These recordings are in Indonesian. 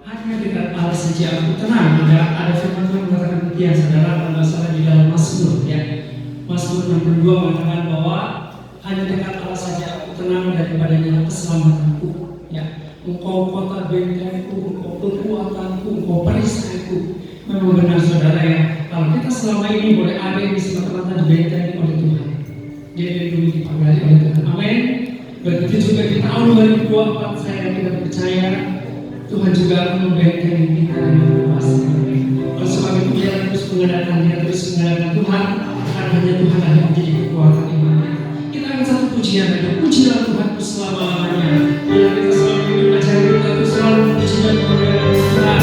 Hanya dekat Allah saja aku tenang. Ada firman Tuhan mengatakan demikian, saudara, kalau nggak salah di dalam Mazmur, ya. Mazmur 62 mengatakan bahwa hanya dekat Allah saja aku tenang, daripadanya keselamatanku. Ya, engkau kota bentengku, engkau kekuatanku, engkau perisaiku. Memang benar, saudara, ya. Kalau kita selama ini boleh ada di semata-mata dibentengi oleh Tuhan, dia dilindungi, dipagari oleh Tuhan. Amin. Begitu juga di tahun 2024, saya tidak percaya Tuhan juga akan membentengi kita dengan kuasa. Oleh sebab itu, biar terus mengandalkan Dia, terus mengandalkan Tuhan, karena hanya Tuhan yang menjadi kekuatan iman kita. Kita akan satu pujian lagi. Pujilah Tuhanku selama-lamanya. Biar kita selalu hidup ajari kita untuk selalu memuji dan memuliakan Tuhan.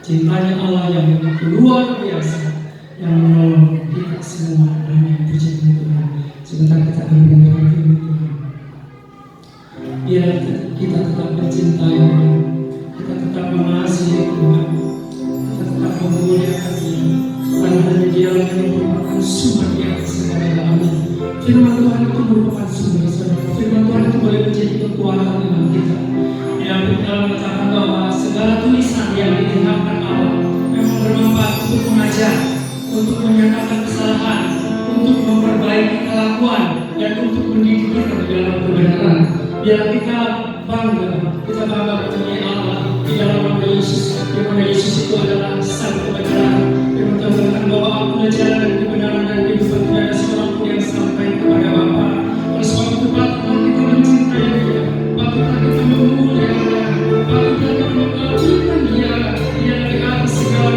Cintanya Allah yang luar biasa, yang menolong kita semua. Amin. Puji Tuhan. Sebentar kita mendengarkan firman Tuhan. Biar kita tetap mencintai Tuhan, kita tetap mengasihi Tuhan, kita tetap memuliakan Dia, karena hanya Dia yang merupakan sumber di atas segala. Amin. Firman Tuhan itu merupakan sumber. Firman Tuhan itu boleh menjadi kekuatan iman kita. Yang kita mengatakan bahwa segala tulisan yang ditinggalkan Allah memang bermanfaat untuk mengajar, untuk menyatakan kesalahan, untuk memperbaiki kelakuan, dan untuk mendidik kita di dalam kebenaran. Biar kita bangga mempunyai Allah di dalam nama Yesus. Di mana Yesus itu adalah sang kebenaran. Firman Tuhan mengatakan bahwa aku jalan dan kebenaran dan kehidupan, tidak ada seorang pun yang sampai kepada Bapa. Oleh sebab itu patutlah kita mencintai Dia, patutlah kita memuliakan, patutlah kita mengagungkan Dia. Dia di atas segala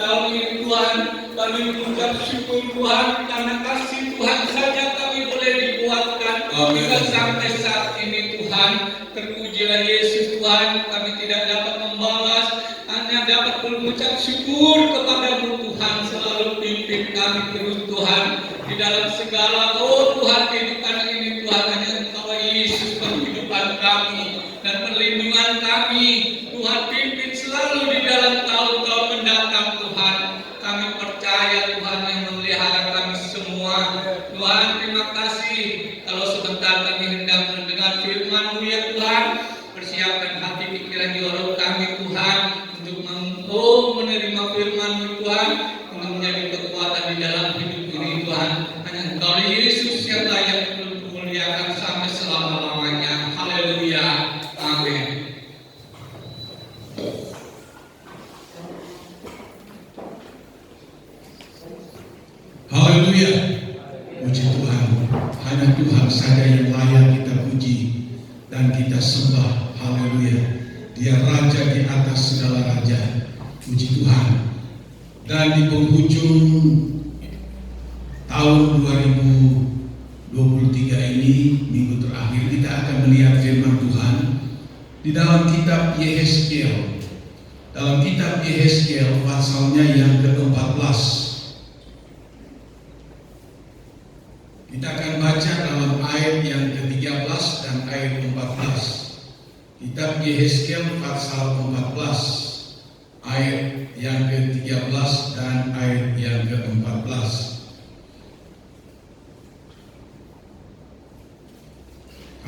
tahun ini Tuhan, kami mengucap syukur Tuhan, karena kasih Tuhan saja kami boleh dikuatkan hingga sampai saat ini Tuhan. Terpujilah Yesus Tuhan, kami tidak dapat membalas, hanya dapat mengucap syukur kepadamu Tuhan. Selalu pimpin kami terus Tuhan, di dalam segala Tuhan kehidupan ini Tuhan, hanya Engkau Yesus penghidupan kami dan perlindungan kami. Tuhan pimpin selalu di dalam tahun-tahun mendatang Tuhan. Kami percaya Tuhan yang memelihara kami semua. Tuhan terima kasih, kalau sebentar kami hendak mendengar firman-Mu ya Tuhan. Persiapkan hati pikiran jiwa kami Tuhan untuk menerima firman-Mu Tuhan, untuk menjadi kekuatan di dalam hidup ini Tuhan. Hanya Engkau Yesus yang layak untuk dimuliakan sampai selama-lamanya. Haleluya. Amin. Haleluya. Puji Tuhan. Hanya Tuhan saja yang layak kita puji dan kita sembah. Haleluya. Dia Raja di atas segala raja. Puji Tuhan. Dan di penghujung tahun 2023 ini, minggu terakhir, kita akan melihat firman Tuhan di dalam kitab Yehezkiel. Dalam kitab Yehezkiel pasalnya yang ke-14. Kita akan baca dalam ayat yang ke-13 dan ayat 14. Kitab Yehezkiel pasal 14 ayat yang ke-13 dan ayat yang ke-14.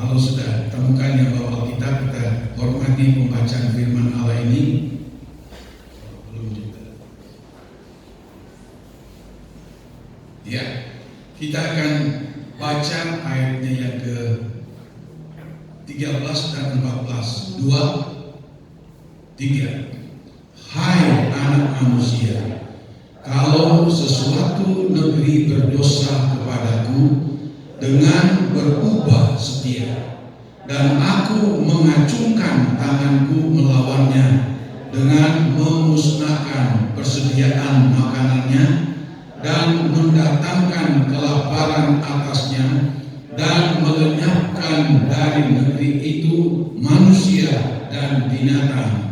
Kalau sudah temukan yang bawa Alkitab, kita hormati pembacaan firman Allah ini. Belum juga. Ya, kita akan baca ayatnya yang ke-13 dan 14. 2, 3. Hai anak manusia, kalau sesuatu negeri berdosa kepadaku dengan berubah setia, dan aku mengacungkan tanganku melawannya dengan memusnahkan persediaan makanannya dan mendatangkan kelaparan atasnya dan melenyapkan dari negeri itu manusia dan binatang.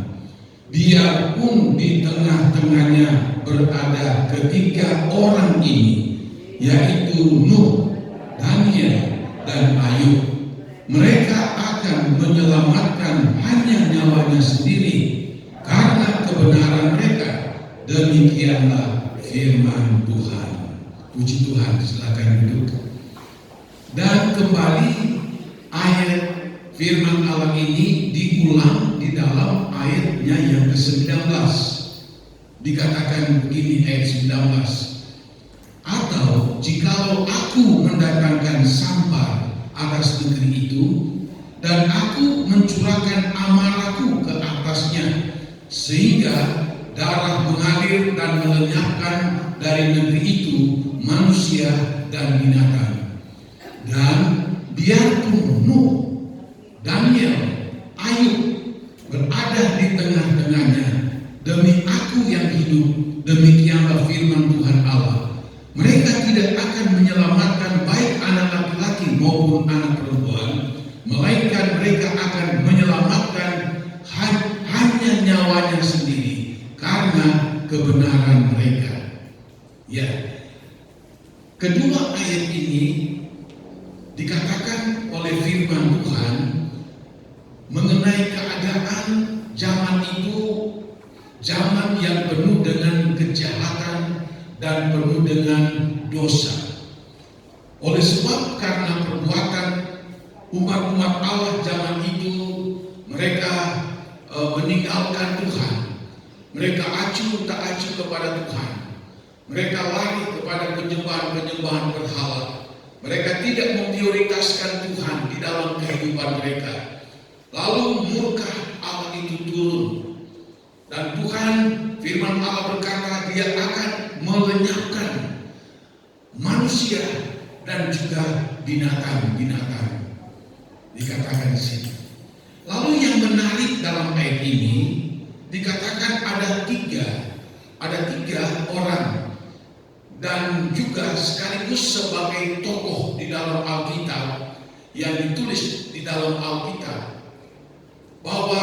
Biarpun di tengah-tengahnya berada ketiga orang ini, yaitu Nuh, Daniel, dan Ayub, mereka akan menyelamatkan hanya nyawanya sendiri karena kebenaran mereka. Demikianlah firman Tuhan. Puji Tuhan, silakan duduk. Dan kembali ayat firman Allah ini diulang di dalam ayatnya yang ke-19. Dikatakan begini ayat 19. Atau jikalau aku mendatangkan sampar atas negeri itu, dan aku mencurahkan amarahku ke atasnya, sehingga darah mengalir dan melenyapkan dari negeri itu manusia dan binatang. Dan biarpun Nuh, Daniel, Ayub berada di tengah-tengahnya, demi aku yang hidup, demikianlah firman Tuhan Allah, mereka tidak akan menyelamatkan baik anak laki-laki maupun anak perempuan, melainkan mereka akan menyelamatkan hanya nyawanya sendiri karena kebenaran mereka. Ya, kedua ayat ini dikatakan oleh firman Tuhan mengenai keadaan zaman itu, zaman yang penuh dengan kejahatan dan penuh dengan dosa. Oleh sebab karena perbuatan umat-umat Allah zaman itu, mereka meninggalkan Tuhan, mereka acuh tak acuh kepada Tuhan, mereka lari kepada penyembahan-penyembahan berhala. Mereka tidak memprioritaskan Tuhan di dalam kehidupan mereka. Lalu murka Allah itu turun, dan Tuhan firman Allah berkata Dia akan melenyapkan manusia dan juga binatang-binatang. Dikatakan di sini. Lalu yang menarik dalam ayat ini dikatakan ada tiga. ada 3 orang dan juga sekaligus sebagai tokoh di dalam Alkitab yang ditulis di dalam Alkitab bahwa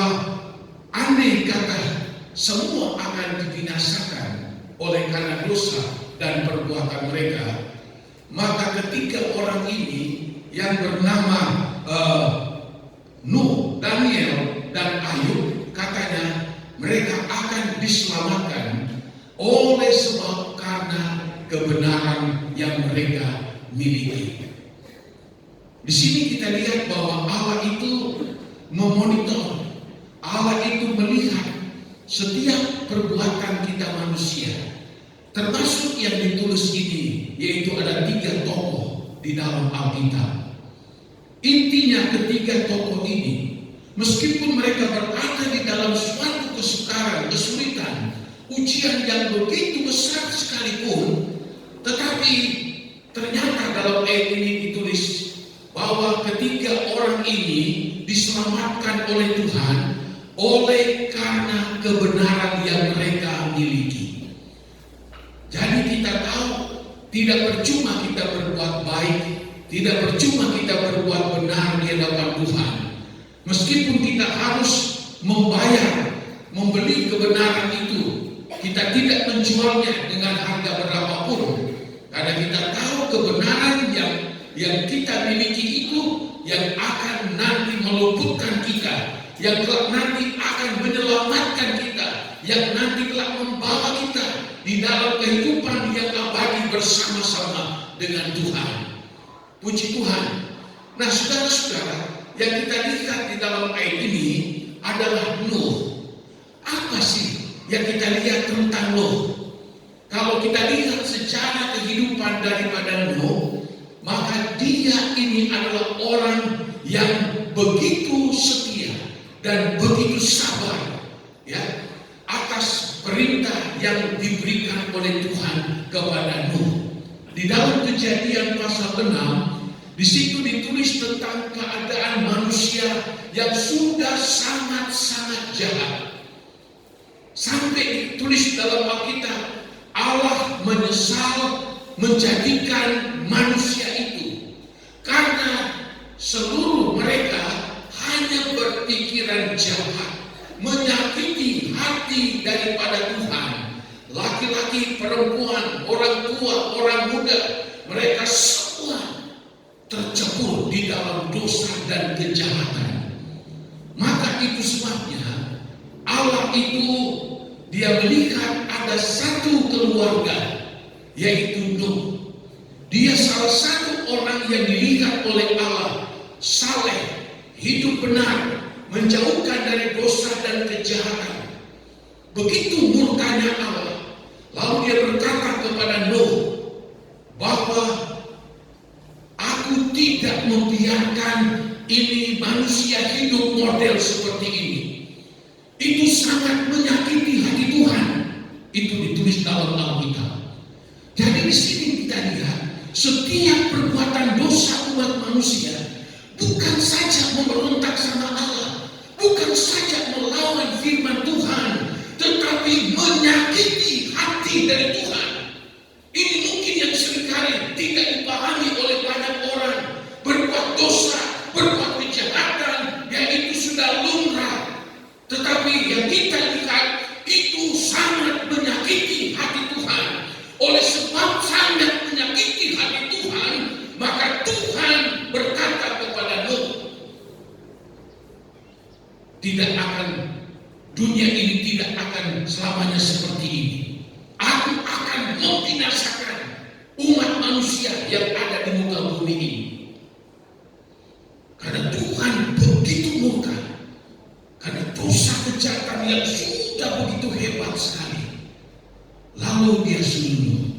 andai kata semua akan dibinasakan oleh karena dosa dan perbuatan mereka, maka ketiga orang ini yang bernama Nuh, Daniel, dan Ayub, katanya mereka akan diselamatkan oleh sebab karena kebenaran yang mereka miliki. Di sini kita lihat bahwa Allah itu memonitor, Allah itu melihat setiap perbuatan kita manusia, termasuk yang ditulis ini, yaitu ada 3 tokoh di dalam Alkitab. Intinya ketiga tokoh ini, meskipun mereka berada di dalam suatu kesukaran, kesulitan, ujian yang begitu besar sekalipun, tetapi ternyata dalam ayat ini ditulis bahwa ketiga orang ini diselamatkan oleh Tuhan oleh karena kebenaran yang mereka miliki. Jadi kita tahu tidak percuma kita berbuat baik, tidak percuma kita berbuat benar di hadapan Tuhan. Meskipun kita harus membayar, membeli kebenaran itu, kita tidak menjualnya dengan harga berapapun. Karena kita tahu kebenaran yang kita miliki itu yang akan nanti meluputkan kita, yang kelak nanti akan menyelamatkan kita, yang nanti kelak membawa kita di dalam kehidupan yang abadi bersama-sama dengan Tuhan. Puji Tuhan. Nah, saudara-saudara, yang kita lihat di dalam ayat ini adalah Nuh. Apa sih yang kita lihat tentang Nuh? Kalau kita lihat secara kehidupan daripada Nuh, maka dia ini adalah orang yang begitu setia dan begitu sabar, ya, atas perintah yang diberikan oleh Tuhan kepada Nuh. Di dalam Kejadian pasal 6, di situ ditulis tentang keadaan manusia yang sudah sangat-sangat jahat. Sampai ditulis dalam Alkitab, Allah menyesal menjadikan manusia itu karena seluruh mereka hanya berpikiran jahat, menyakiti hati daripada Tuhan. Laki-laki, perempuan, orang tua, orang muda, mereka semua tercebur di dalam dosa dan kejahatan. Maka itu sebabnya Allah itu dia melihat ada satu keluarga, yaitu Nuh. Dia salah satu orang yang dilihat oleh Allah saleh, hidup benar, menjauhkan dari dosa dan kejahatan. Begitu murkanya Allah, lalu dia berkata kepada Nuh bahwa aku tidak membiarkan ini manusia hidup model seperti ini. Itu sangat menyakiti hati Tuhan. Itu ditulis dalam Alkitab. Jadi di sini kita lihat setiap perbuatan dosa umat manusia bukan saja memberontak sama Allah, bukan saja melawan firman Tuhan, tetapi menyakiti hati dari Tuhan. Ini mungkin yang seringkali tidak dipahami oleh banyak orang. Berbuat dosa, berbuat kejahatan, yang itu sudah lumrah. Tetapi yang kita lihat itu sangat menyakiti hati Tuhan. Oleh sebab sangat menyakiti hati Tuhan, maka Tuhan berkata kepada Nuh, dunia ini tidak akan selamanya seperti ini. Aku akan membinasakan umat manusia yang ada di muka bumi ini. Karena Tuhan begitu murka, karena dosa kejahatan yang sudah begitu hebat sekali. Lalu dia suruh,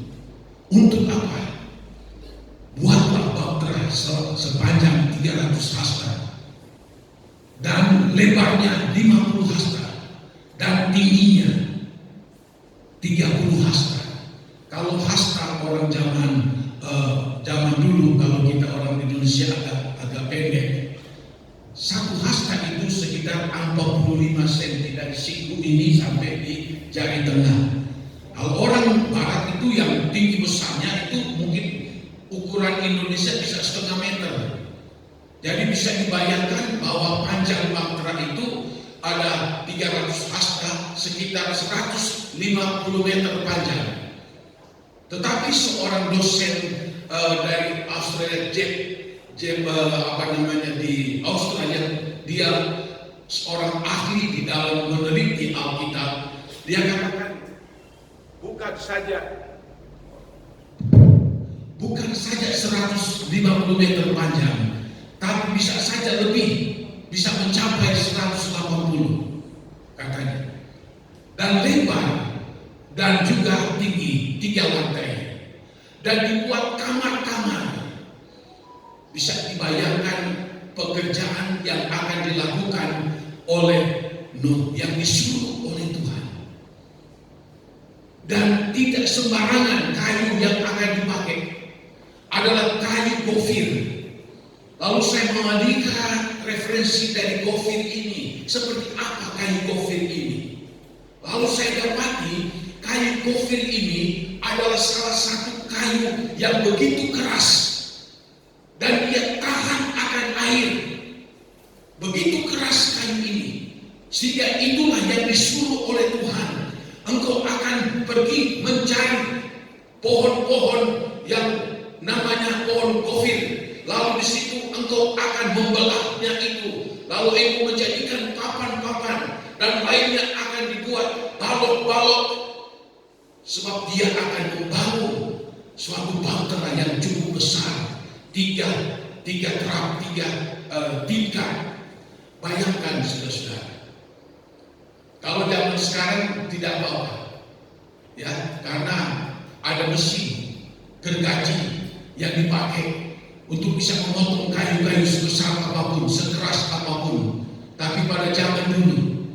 untuk apa? Buatlah bahtera sepanjang 300 hasta dan lebarnya 50 hasta dan tingginya 30 hasta. Kalau hasta orang zaman dulu, kalau kita orang Indonesia agak pendek. Satu hasta itu sekitar 45 cm dari siku ini sampai di jari tengah. orang Indonesia bisa 1,5 meter. Jadi bisa dibayangkan bahwa panjang bahtera itu ada 300 hasta, sekitar 150 meter panjang. Tetapi seorang dosen dari Australia, di Australia, dia seorang ahli di dalam meneliti Alkitab. Dia katakan bukan saja 150 meter panjang, tapi bisa saja lebih, bisa mencapai 180 katanya. Dan lebar dan juga tinggi 3 lantai. Dan dibuat kamar-kamar. Bisa dibayangkan pekerjaan yang akan dilakukan oleh Nuh, yang disuruh oleh Tuhan. Dan tidak sembarangan kayu yang akan dipakai, adalah kayu gofir. Lalu saya mengalihkan referensi dari gofir ini. Seperti apa kayu gofir ini? Lalu saya dapati kayu gofir ini adalah salah satu kayu yang begitu keras dan dia tahan akan air. Begitu keras kayu ini, sehingga itulah yang disuruh oleh Tuhan. Engkau akan pergi mencari pohon-pohon yang namanya pohon gofir. Lalu di situ engkau akan membelahnya itu. Lalu engkau menjadikan papan-papan dan lainnya akan dibuat balok-balok. Sebab dia akan membangun suatu bahtera yang cukup besar. Tiga tingkat. Bayangkan saudara-saudara. Kalau zaman sekarang tidak apa-apa, ya, karena ada mesin gergaji yang dipakai untuk bisa memotong kayu-kayu sebesar apapun, sekeras apapun. Tapi pada zaman dulu,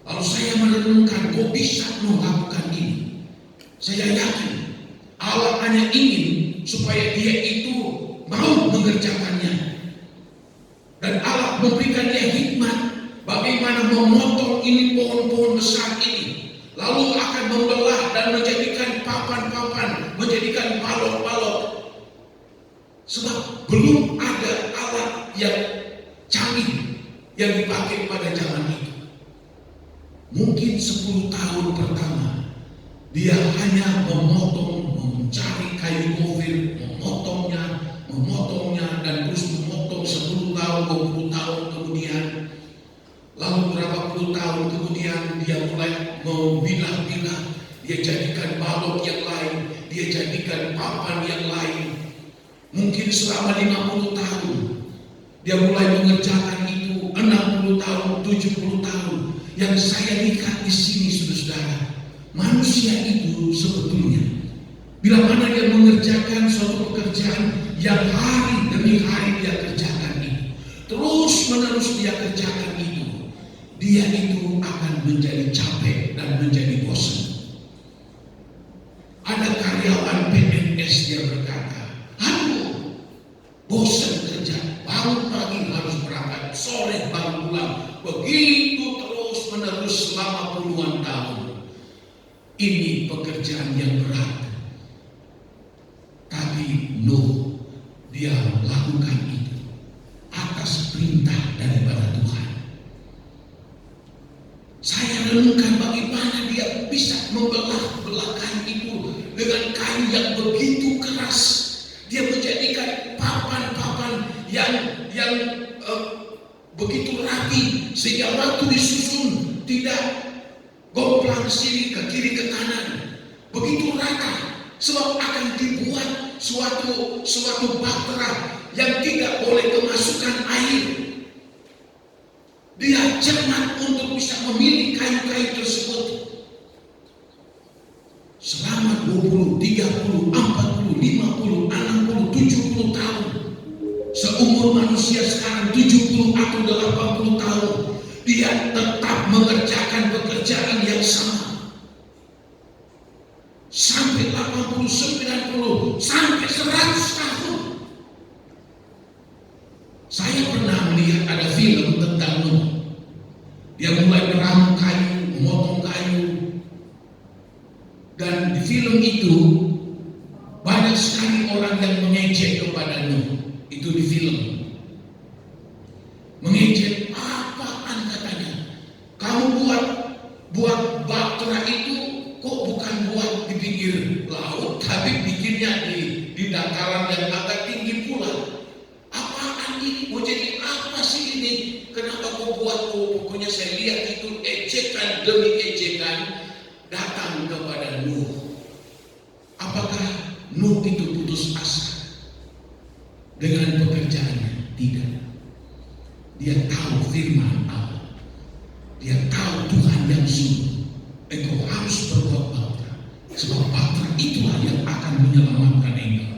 lalu saya merenungkan, kok bisa melakukan ini? Saya yakin Allah hanya ingin supaya dia itu mau mengerjakannya. Dan Allah memberikan dia hikmat bagaimana memotong ini pohon-pohon besar ini. Lalu akan membelah dan menjadikan papan-papan, menjadikan balok-balok. Sebab belum ada alat yang canggih yang dipakai pada zaman itu. Mungkin 10 tahun pertama dia hanya memotong, mencari kayu gofir, memotongnya dan terus memotong 10 tahun, 20 tahun kemudian. Lalu berapa puluh tahun kemudian dia mulai memilah-milah, dia jadikan balok yang lain, dia jadikan papan yang lain. Mungkin selama 50 tahun dia mulai mengerjakan itu, 60 tahun, 70 tahun. Yang saya lihat di sini saudara-saudara, manusia itu sebetulnya bila mana dia mengerjakan suatu pekerjaan yang hari demi hari dia kerjakan itu, terus menerus dia kerjakan itu, dia itu akan menjadi capek dan menjadi bosan. Ada karyawan PNS dia berkata, aduh, bosan kerja, bangun pagi harus berangkat, sore baru pulang, begitu terus menerus selama puluhan tahun. Ini pekerjaan yang berat. Tapi Nuh, dia lakukan itu atas perintah daripada Tuhan. Saya renungkan bagaimana dia bisa membelah kayu itu dengan kayu yang begitu keras. Dia menjadikan papan-papan yang begitu rapi sehingga waktu disusun tidak gomplang sini ke kiri ke kanan, begitu rata. Sebab akan dibuat suatu bahtera yang tidak boleh kemasukan air. Dia cermat untuk bisa memilih kayu-kayu tersebut. Selama 20, 30, 40, 50, 60, 70 tahun. Seumur manusia sekarang 70 atau 80 tahun. Dia tetap mengerjakan pekerjaan yang sama. Sampai 80, 90, sampai 100 tahun. Saya pernah melihat ada film tentang Nuh. Dia mulai meramu kayu, memotong kayu. Dan di film itu Banyak sekali orang yang mengejek kepada Nuh. Itu di film. Mengejek, apaan katanya? Kamu buat bahtera itu kok bukan buat di pinggir laut, tapi bikinnya di dataran yang agak tinggi pula. Apaan ini? Mau jadi apa sih ini? Kenapa kau buat? Pokoknya saya lihat itu ejekan demi ejekan datang kepada Nuh. Apakah Nuh itu putus asa dengan pekerjaannya? Tidak. Dia tahu firman Allah. Dia tahu Tuhan yang suruh, engkau harus berbuat bahtera, sebab bahtera itulah yang akan menyelamatkan engkau.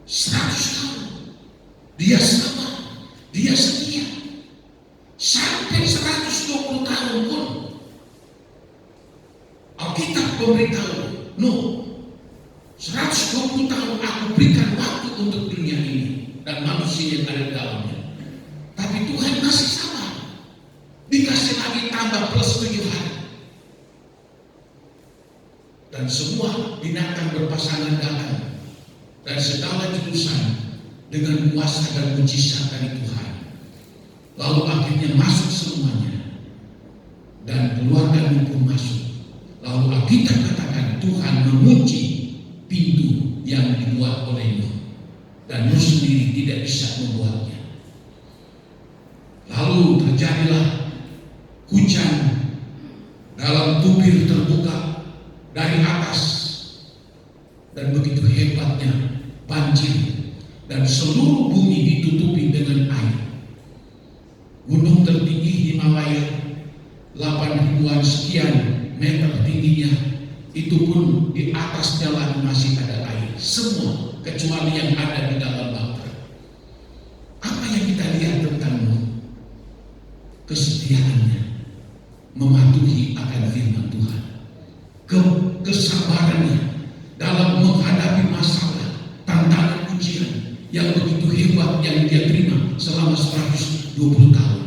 100 tahun dia sabar, dia setia, sampai 120 tahun pun Alkitab memberitahu, Nuh, 120 tahun aku berikan waktu untuk dunia ini dan manusia yang ada di dalamnya. Tapi Tuhan masih sabar. Dikasih lagi tambah plus 7 hari. Dan semua binatang berpasangan datang. Dan segala jurusan dengan kuasa dan mujizat dari Tuhan. Lalu akhirnya masuk semuanya. Dan keluarga Nuh pun masuk. Lalu Alkitab katakan Tuhan mengunci pintu yang dibuat oleh Nuh. Dan Nuh sendiri tidak bisa membuatnya. Lalu terjadilah hujan dalam tubir terbuka dari atas. Dan begitu hebatnya banjir. Dan seluruh bumi ditutupi dengan air. Gunung tertinggi Himalaya 8.000-an sekian meter tingginya, itu pun di atasnya lagi masih ada air. Semua kecuali yang ada di dalam bahtera. Apa yang kita lihat tentang Nuh? Kesetiaannya mematuhi akan firman Tuhan, kesabarannya dalam menghadapi masalah, tantangan, ujian yang begitu hebat yang dia terima selama 120 tahun.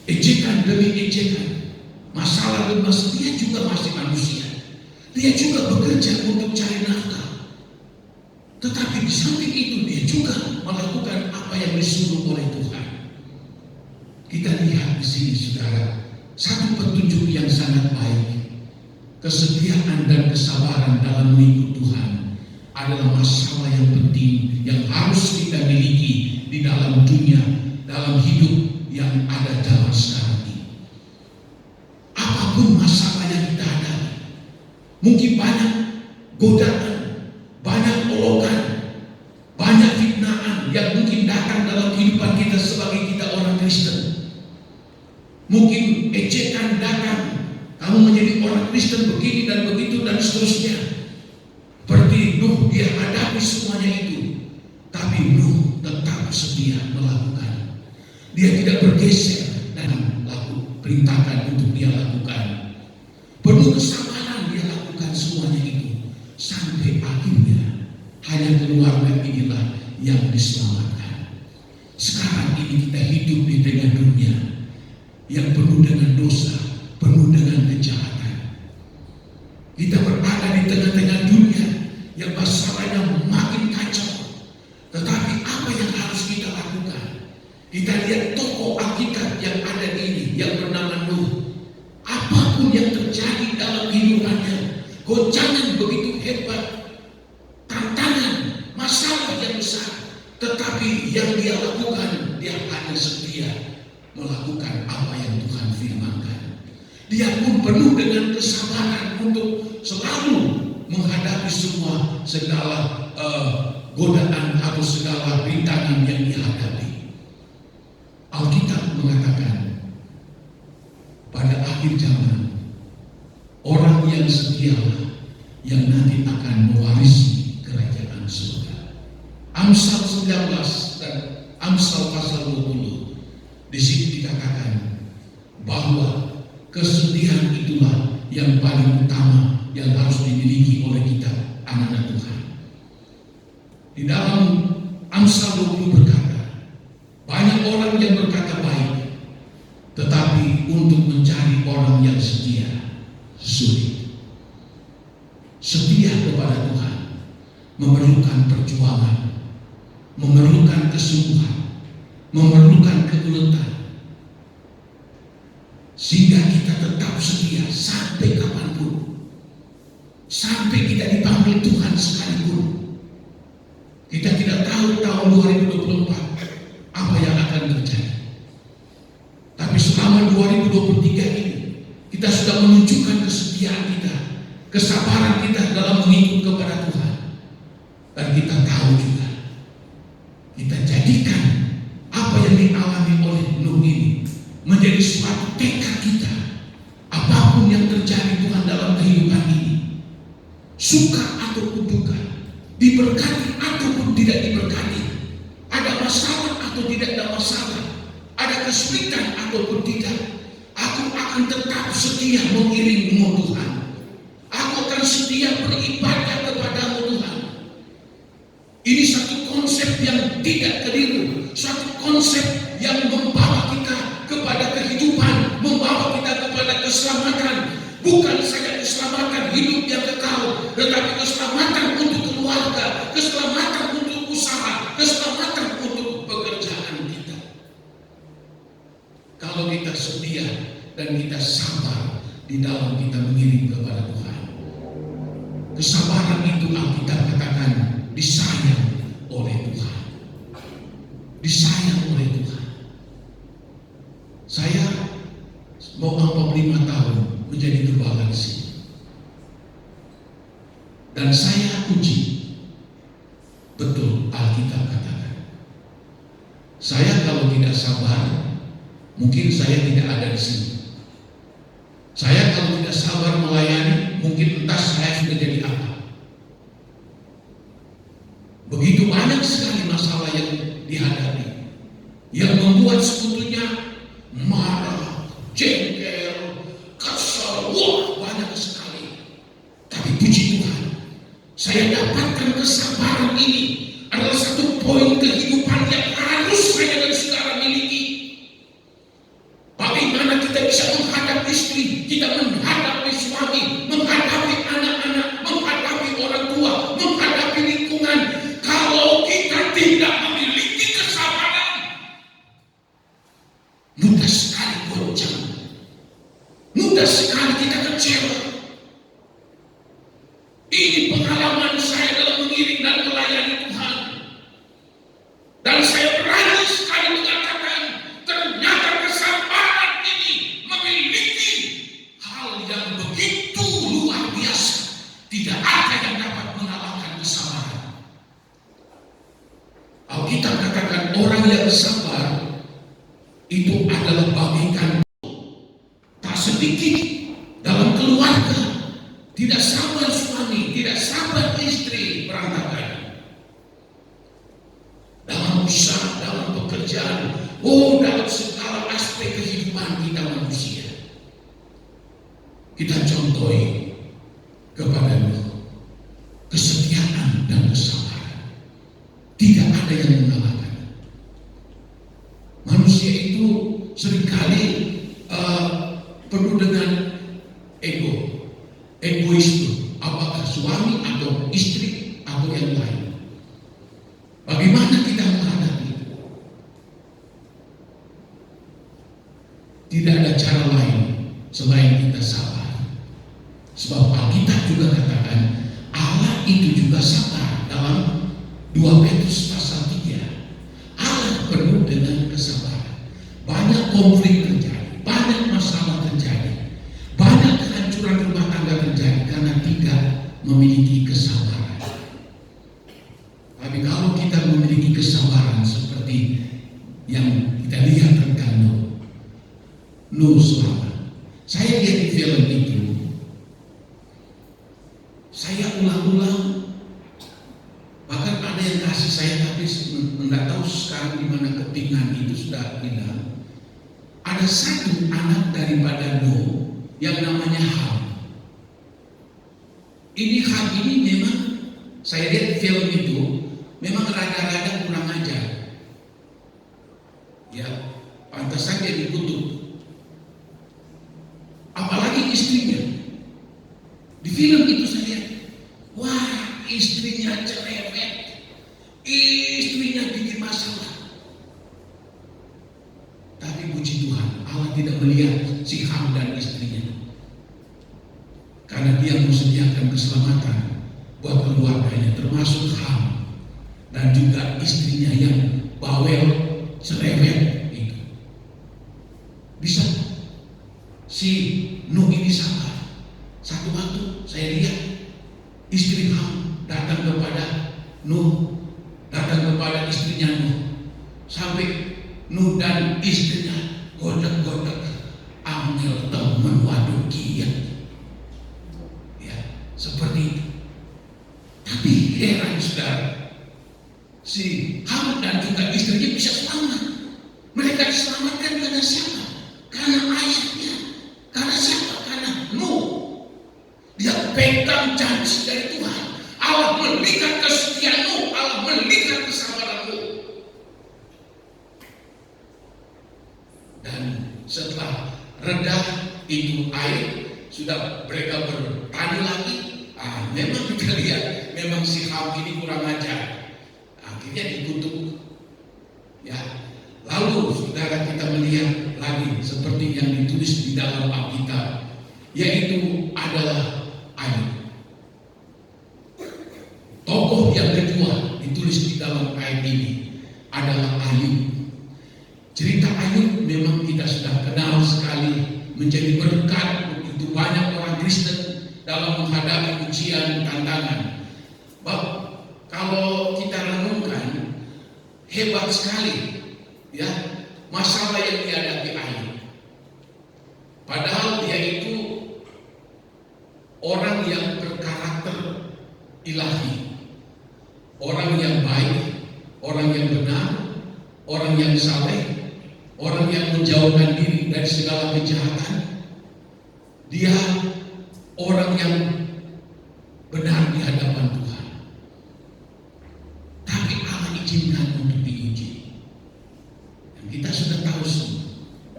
Ejekan demi ejekan, masalah dan masalah, dia juga masih manusia. Dia juga bekerja untuk cari nafkah. Tetapi di samping itu dia juga melakukan apa yang disuruh oleh Tuhan. Kita lihat di sini saudara, satu petunjuk yang sangat baik. Kesetiaan dan kesabaran dalam mengikut Tuhan adalah masalah yang penting yang harus kita miliki di dalam dunia, dalam hidup yang ada zaman sekarang ini. Apapun masalah yang kita hadapi, mungkin banyak godaan, banyak olokan, banyak fitnaan yang mungkin datang dalam kehidupan kita sebagai kita orang Kristen. Mungkin ejekan datang, kamu menjadi orang Kristen begini dan begitu dan seterusnya. Seperti Nuh, dia hadapi semuanya itu. Tapi Nuh tetap setia melakukan. Dia tidak bergeser dan perintahkan untuk dia lakukan. Penuh kesabaran dia lakukan semuanya itu. Sampai akhirnya hanya keluarga inilah yang diselamatkan. Sekarang ini kita hidup di tengah dunia yang penuh dengan dosa, penuh dengan kejahatan. Kita berada di tengah-tengah dunia yang masalahnya makin kacau. Tetapi apa yang harus kita lakukan? Kita lihat tokoh Alkitab yang ada ini, yang bernama Nuh. Apapun yang terjadi dalam kehidupannya, goncangan begitu hebat, tantangan, masalah yang besar, tetapi yang dia lakukan, dia hanya setia melakukan apa yang Tuhan firmankan. Dia pun penuh dengan kesabaran untuk selalu menghadapi segala godaan atau segala rintangan yang dihadapi. Alkitab mengatakan pada akhir zaman orang yang setialah yang nanti akan mewarisi kerajaan surga. Amsal 19 dan Amsal pasal 20. Di sini dikatakan bahwa kesetiaan itulah yang paling utama yang harus dimiliki oleh kita anak-anak Tuhan. Di dalam Amsal 20 berkata, banyak orang yang berkata baik, tetapi untuk mencari orang yang setia sulit. Setia kepada Tuhan memerlukan perjuangan, memerlukan kesungguhan, memerlukan keuletan, sehingga kita tetap setia sampai kapanpun, sampai kita dipanggil Tuhan sekalipun. Kita tidak tahu tahun 2024 apa yang akan terjadi, tapi selama 2023 ini kita sudah menunjukkan kesetiaan kita, kesabaran kita dalam mengikut kepada Tuhan. Dan kita tahu juga, kita jadikan apa yang dialami oleh Nuh ini menjadi suatu tekad kita. Apapun yang terjadi Tuhan dalam kehidupan ini, suka ataupun duka, diberkati ataupun tidak diberkati, ada masalah atau tidak ada masalah, ada kesulitan ataupun tidak, aku akan tetap setia mengiringmu Tuhan. Aku akan setia beribadah kepadamu Tuhan. Ini satu konsep yang tidak keliru, satu konsep yang membawa kita kepada kehidupan, membawa kita kepada keselamatan. Bukan saja keselamatan hidup yang kekal, tetapi keselamatan untuk keluarga, keselamatan untuk usaha, keselamatan untuk pekerjaan kita. Kalau kita setia dan kita sabar di dalam kita mengiring kepada Tuhan, kesabaran itu Alkitab katakan disayang oleh Tuhan, disayang oleh Tuhan. Saya mau 45 tahun menjadi gembala di sini, dan saya uji betul Alkitab katakan, saya kalau tidak sabar, mungkin saya tidak ada di sini. Saya kalau tidak sabar melayani, mungkin entah saya sudah jadi apa. Begitu banyak sekali masalah yang dihadapi, yang membuat sekutunya marah, jengkel, kesal, wah banyak sekali. Tapi puji Tuhan, saya dapatkan kesabaran ini adalah satu poin kehidupan yang harus saya dan saudara miliki. Bagaimana kita bisa menghadapi istri, kita menghadapi suami, menghadapi anak-anak, menghadapi orang tua, menghadapi lingkungan, kalau kita tidak memiliki kesabaran, mudah sekali goncang, mudah sekali kita kecewa. Ini pengalaman saya dalam mengiring dan melayani Tuhan, dan saya berani sekali mengatakan, ternyata kesabaran ini memiliki hal yang begitu luar biasa. Tidak ada yang dapat mengalahkan kesabaran. Alkitab katakan orang yang sabar itu adalah bagaikan tak sedikit dalam keluarga. Tidak sabar suami, tidak sabar istri berantakan. Dalam usaha, dalam pekerjaan, dalam segala aspek kehidupan kita manusia. Kita contohi kepada Nuh kesetiaan dan kesabaran. Tidak ada yang mengalahkan. Manusia itu seringkali penuh dengan ego, egoisme, apakah suami atau istri atau yang lain. Bagaimana kita menghadapi itu? Tidak ada cara lain selain kita sabar. Sebab Alkitab juga katakan Allah itu juga sabar. Dalam 2 Petrus pasal 3, Allah penuh dengan kesabaran. Banyak konflik terjadi, banyak masalah terjadi, banyak kehancuran rumah tangga terjadi karena tidak memiliki kesabaran. Tapi kalau kita memiliki kesabaran seperti yang kita lihat tentang Nuh selamat. Saya lihat di film itu, saya ulang-ulang, bahkan ada yang kasih saya tapi tidak tahu sekarang di mana kepingan itu sudah hilang. Ada satu anak daripada Nuh yang namanya Ham. Ini Ham ini memang saya lihat film itu memang rada-rada kurang ajar. Ya, pantas saja dikutuk. Apalagi istrinya. Di film itu saya lihat, wah istrinya cerewet, istrinya bikin masalah. Tapi puji Tuhan, Allah tidak melihat si Ham dan istrinya, karena dia menyediakan keselamatan buat keluarganya, termasuk Ham dan juga istrinya yang bawel, cerewet itu. Bisa si Nuh ini sabar. Satu waktu saya lihat istri Ham datang kepada Nuh, datang kepada istrinya Nuh, sampai Nuh dan istrinya godek-godek, ambil teman waduh kiat, ya seperti itu. Tapi heran saudara, si Ham dan juga istrinya bisa selamat. Mereka diselamatkan karena siapa? Karena ayahnya. Karena siapa? Karena Nuh. Dia pegang janji dari Tuhan. Allah melihat kesetiaan Nuh, Allah melihat kesabaran Nuh. Dan setelah reda itu air, sudah mereka bertani lagi. Memang kita lihat, memang si Ham ini kurang ajar. Akhirnya dikutuk. Ya, lalu saudara kita melihat lagi seperti yang ditulis di dalam Alkitab, yaitu adalah Ayub. Tokoh yang kedua ditulis di dalam ayat ini adalah Ayub. Cerita Ayub memang kita sudah kenal sekali, menjadi berkat begitu banyak orang Kristen dalam menghadapi ujian tantangan. Kalau kita renungkan, hebat sekali ya masalah yang dihadapi Ayub. Padahal dia itu orang yang berkarakter ilahi, orang yang baik, orang yang benar, orang yang saleh, orang yang menjauhkan diri dari segala kejahatan. Dia orang yang benar di hadapan Tuhan. Tapi Allah izinkan untuk diuji. Dan kita sudah tahu semua,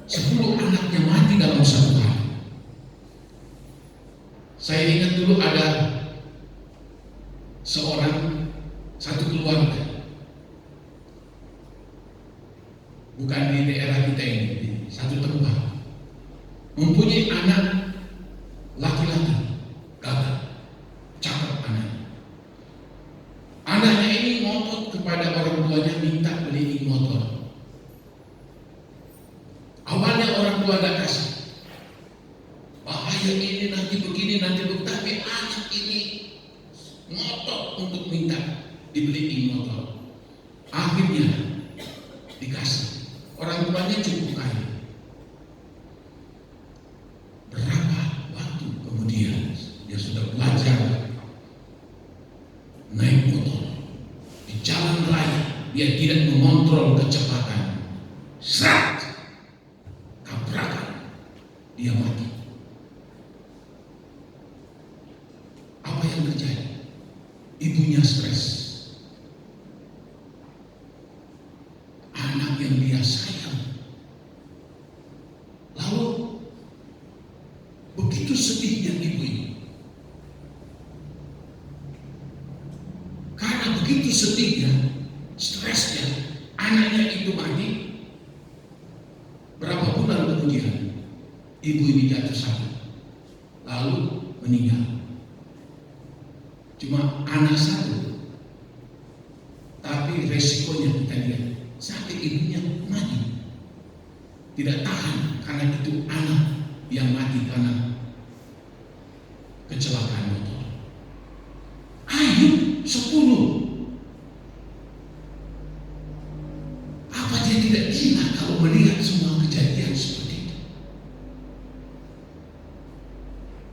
10 anaknya mati dalam satu hari. Saya ingat dulu ada satu keluarga, bukan di daerah kita ini, di satu tempat, mempunyai anak laki-laki, gagah, cakep anaknya. Anaknya ini ngotot kepada orang tuanya minta beliin motor. Awalnya orang tua tidak kasih. Bahaya ini, nanti begini, nanti begitu. Tapi anak ini ngotot untuk minta dibeliin motor. Akhirnya dikasih. Orang tuanya cukup kaya. Berapa waktu kemudian dia sudah belajar naik motor di jalan raya, dia tidak mengontrol kecepatan. Srat, tabrakan, dia mati. Apa yang terjadi? Ibunya stres. Anak yang dia sayang. Lalu begitu sedihnya ibu ini. Karena begitu sedihnya, stresnya, anaknya itu mati. Berapa bulan kemudian ibu ini jatuh sakit, lalu meninggal. Cuma anak satu, tapi resikonya kita lihat, sampai ibunya mati. Tidak tahan, karena itu anak yang mati karena kecelakaan motor. Ayub 10. Apa dia tidak gila kalau melihat semua kejadian seperti itu?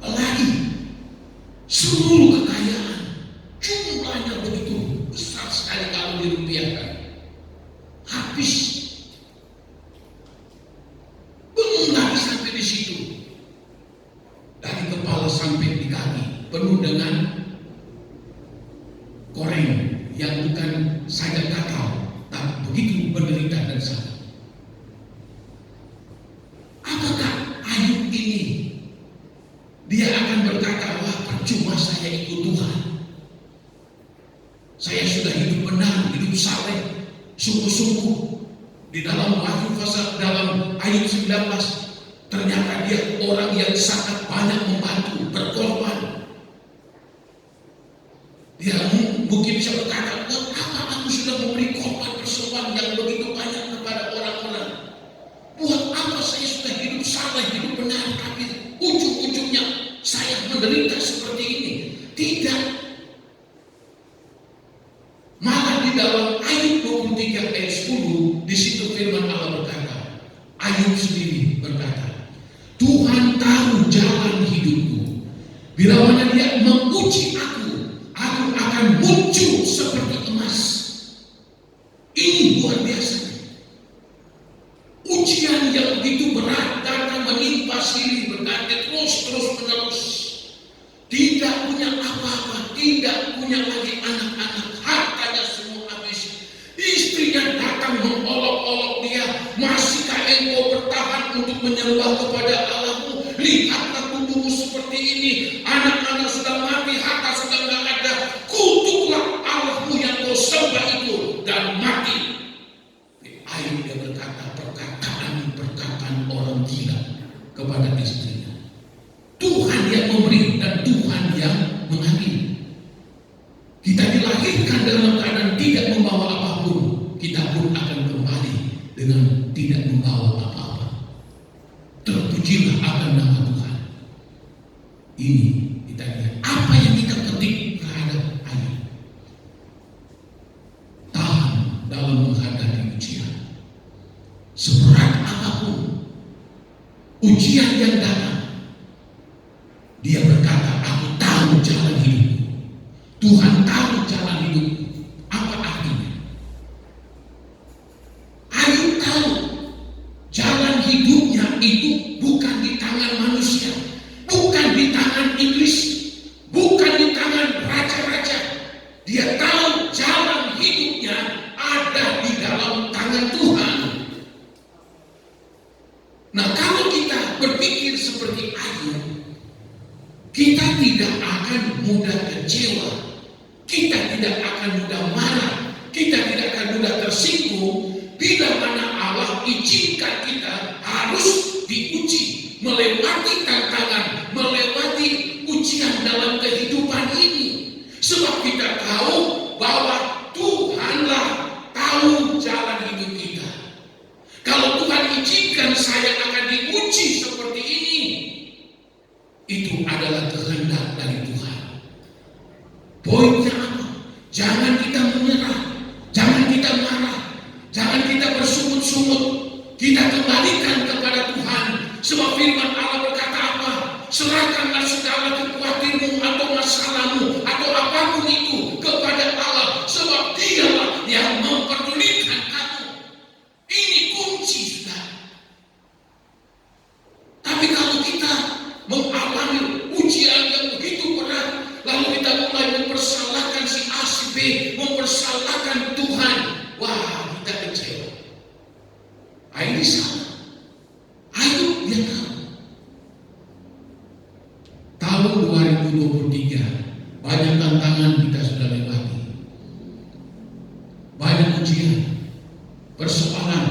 Apalagi seluruh kekayaan, jumlahnya begitu besar sekali kalau dirupiahkan, habis. Belum lagi sampai di situ, dari kepala sampai di kaki penuh dengan koreng yang bukan saja gatal, tapi begitu menderita dan sakit. Apakah Ayub ini dia akan berkata, wah percuma saya ikut Tuhan, saya sudah hidup benar, hidup saleh, sungguh-sungguh. Di dalam dalam ayat 19, ternyata dia orang yang sangat banyak membantu, berkorban. Dia mungkin bisa berkata, buat apa aku sudah memberi korban persembahan yang begitu banyak kepada orang-orang? Buat apa saya sudah hidup saleh, hidup benar, tapi ujung-ujungnya saya menderita seperti ini? Tidak. Malah di dalam ayat 23 ayat 10, di situ firman Allah berkata, Ayub sendiri berkata, Tuhan tahu jalan hidupku. Bila mana dia menguji aku akan muncul seperti emas. Ini luar biasa. Ujian yang begitu berat datang menimpa Siri, berkata terus menerus. Tidak punya apa-apa, tidak punya lagi anak-anak, hartanya semua habis. Istrinya datang mengolok-olok dia, masihkah engkau bertahan untuk menyembah kepada Allahmu? Lihatlah tubuhmu seperti ini, anak-anak sudah mati, harta sudah tidak ada. Kutuklah Allahmu yang kau sembah itu dan mati. Ayub dia berkata perkataan orang gila kepada istrinya. Tuhan yang memberi dan Tuhan yang mengambil. Kita dilahirkan dalam keadaan tidak membawa apapun, kita pun akan kembali dengan tidak membawa apa-apa. Terpujilah akan nama Tuhan. Ini kita lihat apa yang kita petik terhadap Ayub. Tahan dalam menghadapi ujian. Seberat apapun ujian yang datang, dia berkata, aku tahu jalan hidupku. Tuhan tahu jalan hidupku. Apa artinya? Ayub tahu jalan hidupnya itu bukan di tangan manusia, bukan di tangan iblis, bukan di tangan raja-raja. Dia tahu jalan hidupnya ada di dalam tangan Tuhan. Nah, kalau kita berpikir seperti Ayub, kita tidak akan mudah kecewa, kita tidak akan mudah marah, kita tidak akan mudah tersinggung bila mana Allah izinkan kita harus diuji, melewati tantangan, melewati ujian dalam kehidupan ini. Sebab kita tahu bahwa Tuhanlah tahu jalan hidup kita. Kalau Tuhan izinkan saya akan diuji seperti ini, itu adalah kehendak dari Tuhan. Poinnya apa? Jangan kita menyerah, jangan kita marah, jangan kita bersungut-sungut. Kita kembalikan kepada Tuhan. Sebab firman Allah berkata apa? Serahkanlah segala kekhawatirmu atau masalahmu atau apapun itu kepada Allah. Sebab Dialah yang memperdulikan kamu. Ini kunci, sudah. Tapi kalau kita mengalami ujian yang begitu berat, lalu kita mulai mempersalahkan si A, si B, mempersalahkan Tuhan, wah, kita kecewa. Ini salah. Ayub dia tahu. Tahun 2023 banyak tantangan kita sudah lewati, banyak ujian, persoalan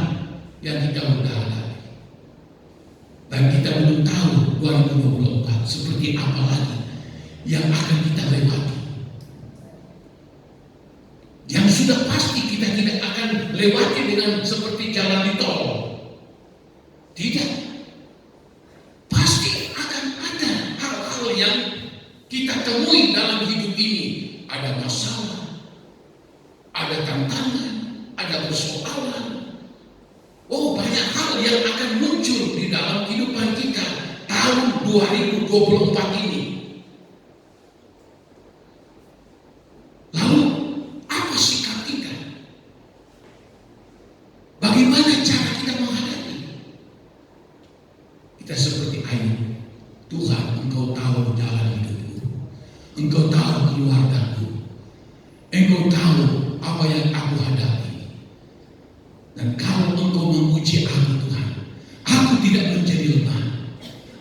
yang kita sudah hadapi. Dan kita belum tahu 2024 seperti apa lagi yang akan kita lewati. Yang sudah pasti kita tidak akan lewati dengan seperti jalan di tol. Tidak. Pasti akan ada hal-hal yang kita temui dalam hidup ini. Ada masalah, ada tantangan, ada persoalan. Oh, banyak hal yang akan muncul di dalam kehidupan kita tahun 2024 ini. Lalu, apa sikap kita? Bagaimana cara kita menghadapi? Kita seperti Ayub. Tuhan, Engkau tahu jalan hidupku. Engkau tahu keluargaku. Engkau tahu apa yang aku hadapi. Dan kalau Engkau menguji aku, Tuhan, aku tidak menjadi lemah.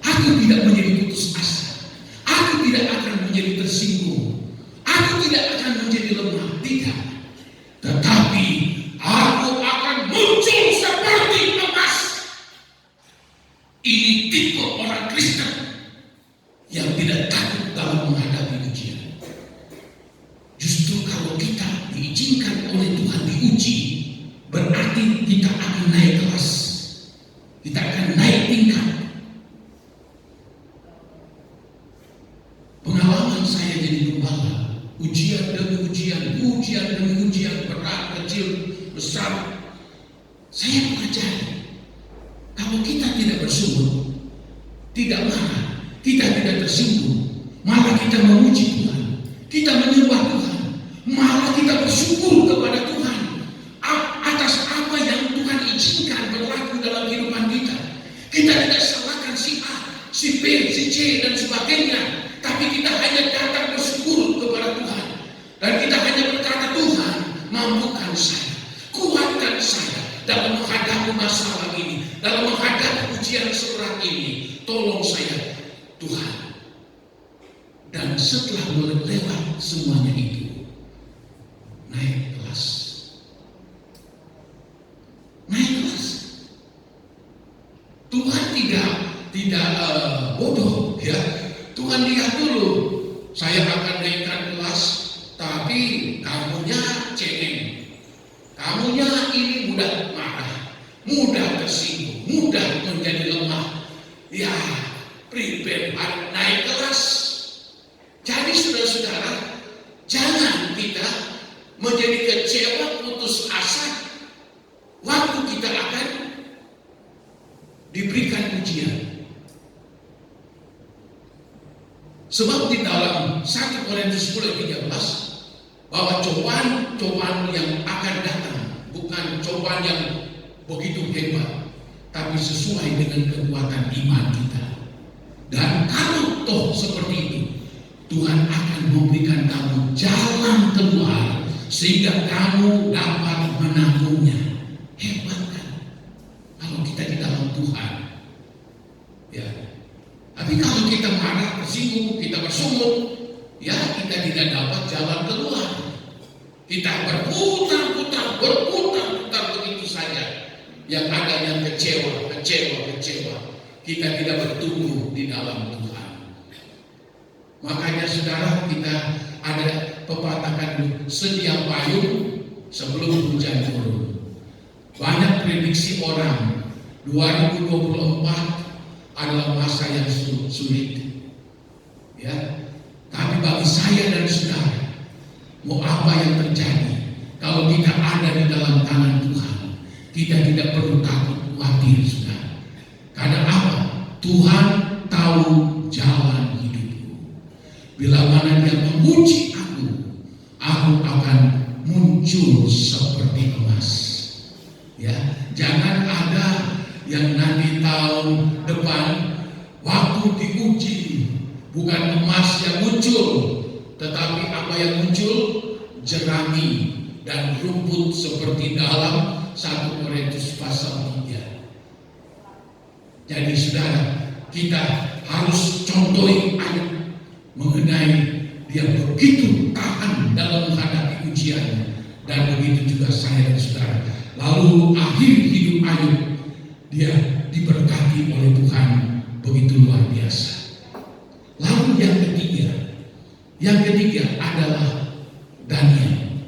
Aku tidak menjadi putus asa. Aku tidak akan menjadi tersinggung. Aku tidak akan menjadi menjadi lemah, tidak. Tetapi aku akan muncul seperti emas. Ini tipe orang Kristen yang tidak takut dalam menghadapi ujian. Justru kalau kita diizinkan oleh Tuhan diuji, berarti kita akan naik kelas. Kita akan naik tingkat. Pengalaman saya jadi gembala, ujian demi ujian, berat, kecil, besar. Saya pelajari, kalau kita tidak bersyukur, tidak marah, kita tidak tersinggung, malah kita memuji Tuhan, kita menyembah Tuhan, malah kita bersyukur kepada Tuhan atas apa yang Tuhan izinkan berlaku dalam kehidupan kita. Kita tidak salahkan si A, si B, si C dan sebagainya. Tapi kita hanya datang bersyukur kepada Tuhan. Dan kita hanya berkata, Tuhan, mampukan saya, kuatkan saya dalam menghadapi masalah ini, dalam menghadapi ujian seberat ini. Tolong saya, Tuhan. Dan setelah melewat semuanya itu, naik kelas. Naik kelas. Tuhan tidak bodoh, ya. Tuhan lihat dulu, saya akan naikkan kelas, tapi kamunya cengeng, kamunya ini mudah marah, mudah tersinggung, mudah menjadi lemah. Ya, prepare naik kelas. Jadi saudara-saudara, jangan kita menjadi kecewa, putus asa waktu kita akan diberikan ujian. Sebab di dalam 1 Korintus 10:13 bahwa cobaan yang akan datang bukan cobaan yang begitu hebat, tapi sesuai dengan kekuatan iman kita. Dan kalau toh seperti itu, Tuhan akan memberikan kamu jalan keluar sehingga kamu dapat menanggungnya. Hebat kan? Kalau kita di dalam Tuhan, ya. Tapi kalau kita marah, tersinggung, kita bersungut, ya kita tidak dapat jalan keluar. Kita berputar-putar begitu saja. Yang ada yang kecewa. Kita tidak bertumbuh di dalam Tuhan. Makanya saudara, kita ada pepatah sedia payung sebelum hujan turun. Banyak prediksi orang 2024 adalah masa yang sulit, ya. Tapi bagi saya dan saudara, mau apa yang terjadi, kalau kita ada di dalam tangan Tuhan, kita tidak perlu takut khawatir, saudara. Karena apa? Tuhan tahu jalan hidupku. Bila mana Dia memuji aku akan muncul seperti emas. Ya, jangan ada yang nanti tahun depan waktu diuji bukan emas yang muncul, tetapi apa yang muncul? Jerami dan rumput seperti dalam 1 Korintus pasal 3. Jadi saudara, kita harus contohi ayat mengenai dia begitu tahan dalam menghadapi ujian, dan begitu juga saya dan saudara. Lalu akhir hidup Ayub, dia diberkati oleh Tuhan begitu luar biasa. Lalu yang ketiga adalah Daniel.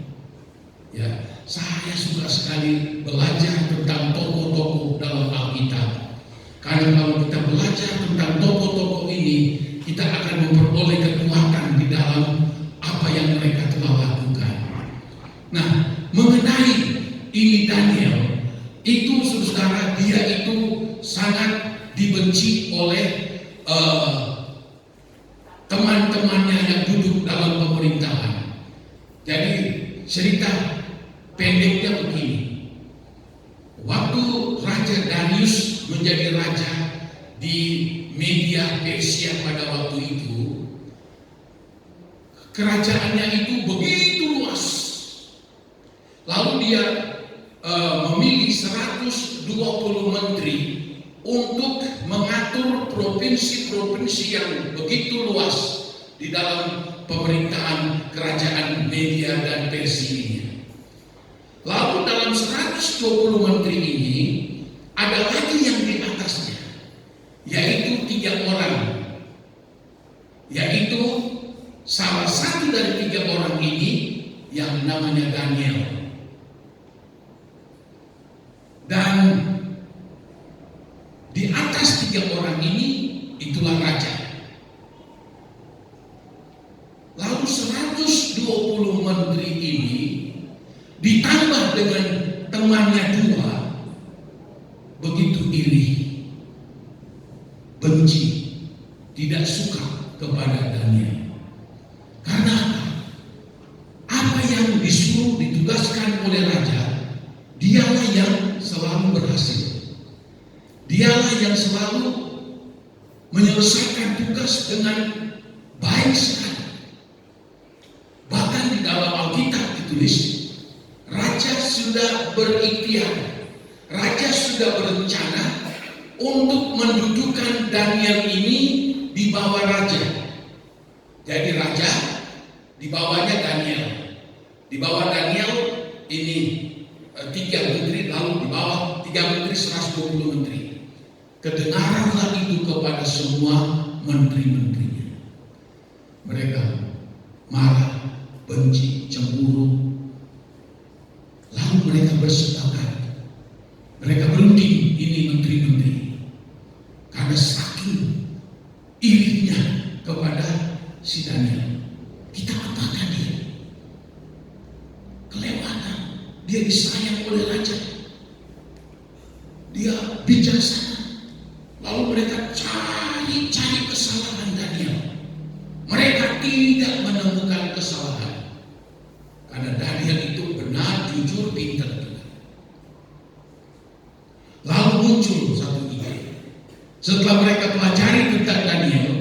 Ya, saya suka sekali belajar tentang tokoh-tokoh dalam Alkitab. Karena kalau kita belajar tentang tokoh-tokoh ini, kita akan memperoleh kekuatan di dalam apa yang mereka telah lakukan. Nah, mengenai ini Daniel, itu saudara, dia itu sangat dibenci oleh teman-temannya yang duduk dalam pemerintahan. Jadi cerita pendeknya begini. Waktu Raja Darius menjadi raja di Media Persia pada waktu itu, kerajaannya itu begitu luas. Lalu dia memilih 120 menteri untuk mengatur provinsi-provinsi yang begitu luas di dalam pemerintahan kerajaan Media dan Persia. Lalu dalam 120 menteri ini ada lagi yang di atasnya, yaitu 3 orang, yaitu salah satu dari 3 orang ini yang namanya Daniel. Dan di atas 3 orang ini itulah raja. Lalu 120 menteri ini ditambah dengan temannya 2, begitu iri, benci, tidak suka kepada Daniel. Karena apa yang disuruh ditugaskan oleh raja, dialah yang selalu berhasil. Dialah yang selalu menyelesaikan tugas dengan baik sekali. Bahkan di dalam Alkitab ditulis, raja sudah berikhtiar, raja sudah berencana untuk mendudukan Daniel ini di bawah raja. Jadi raja di bawahnya Daniel, di bawah Daniel ini 3 menteri, lalu di bawah 3 menteri 120 menteri. Kedengaranlah itu kepada semua menteri-menterinya. Mereka marah, benci, cemburu. Lalu mereka bersepakat, mereka berunding, ini menteri-menteri, karena saking irinya kepada si Daniel. Kita katakan dia kelewatan, dia disayang oleh raja, dia bijaksana. Lalu mereka cari kesalahan Daniel. Mereka tidak menemukan kesalahan, karena Daniel itu benar, jujur, pintar. Lalu muncul satu ide. Setelah mereka pelajari tentang Daniel,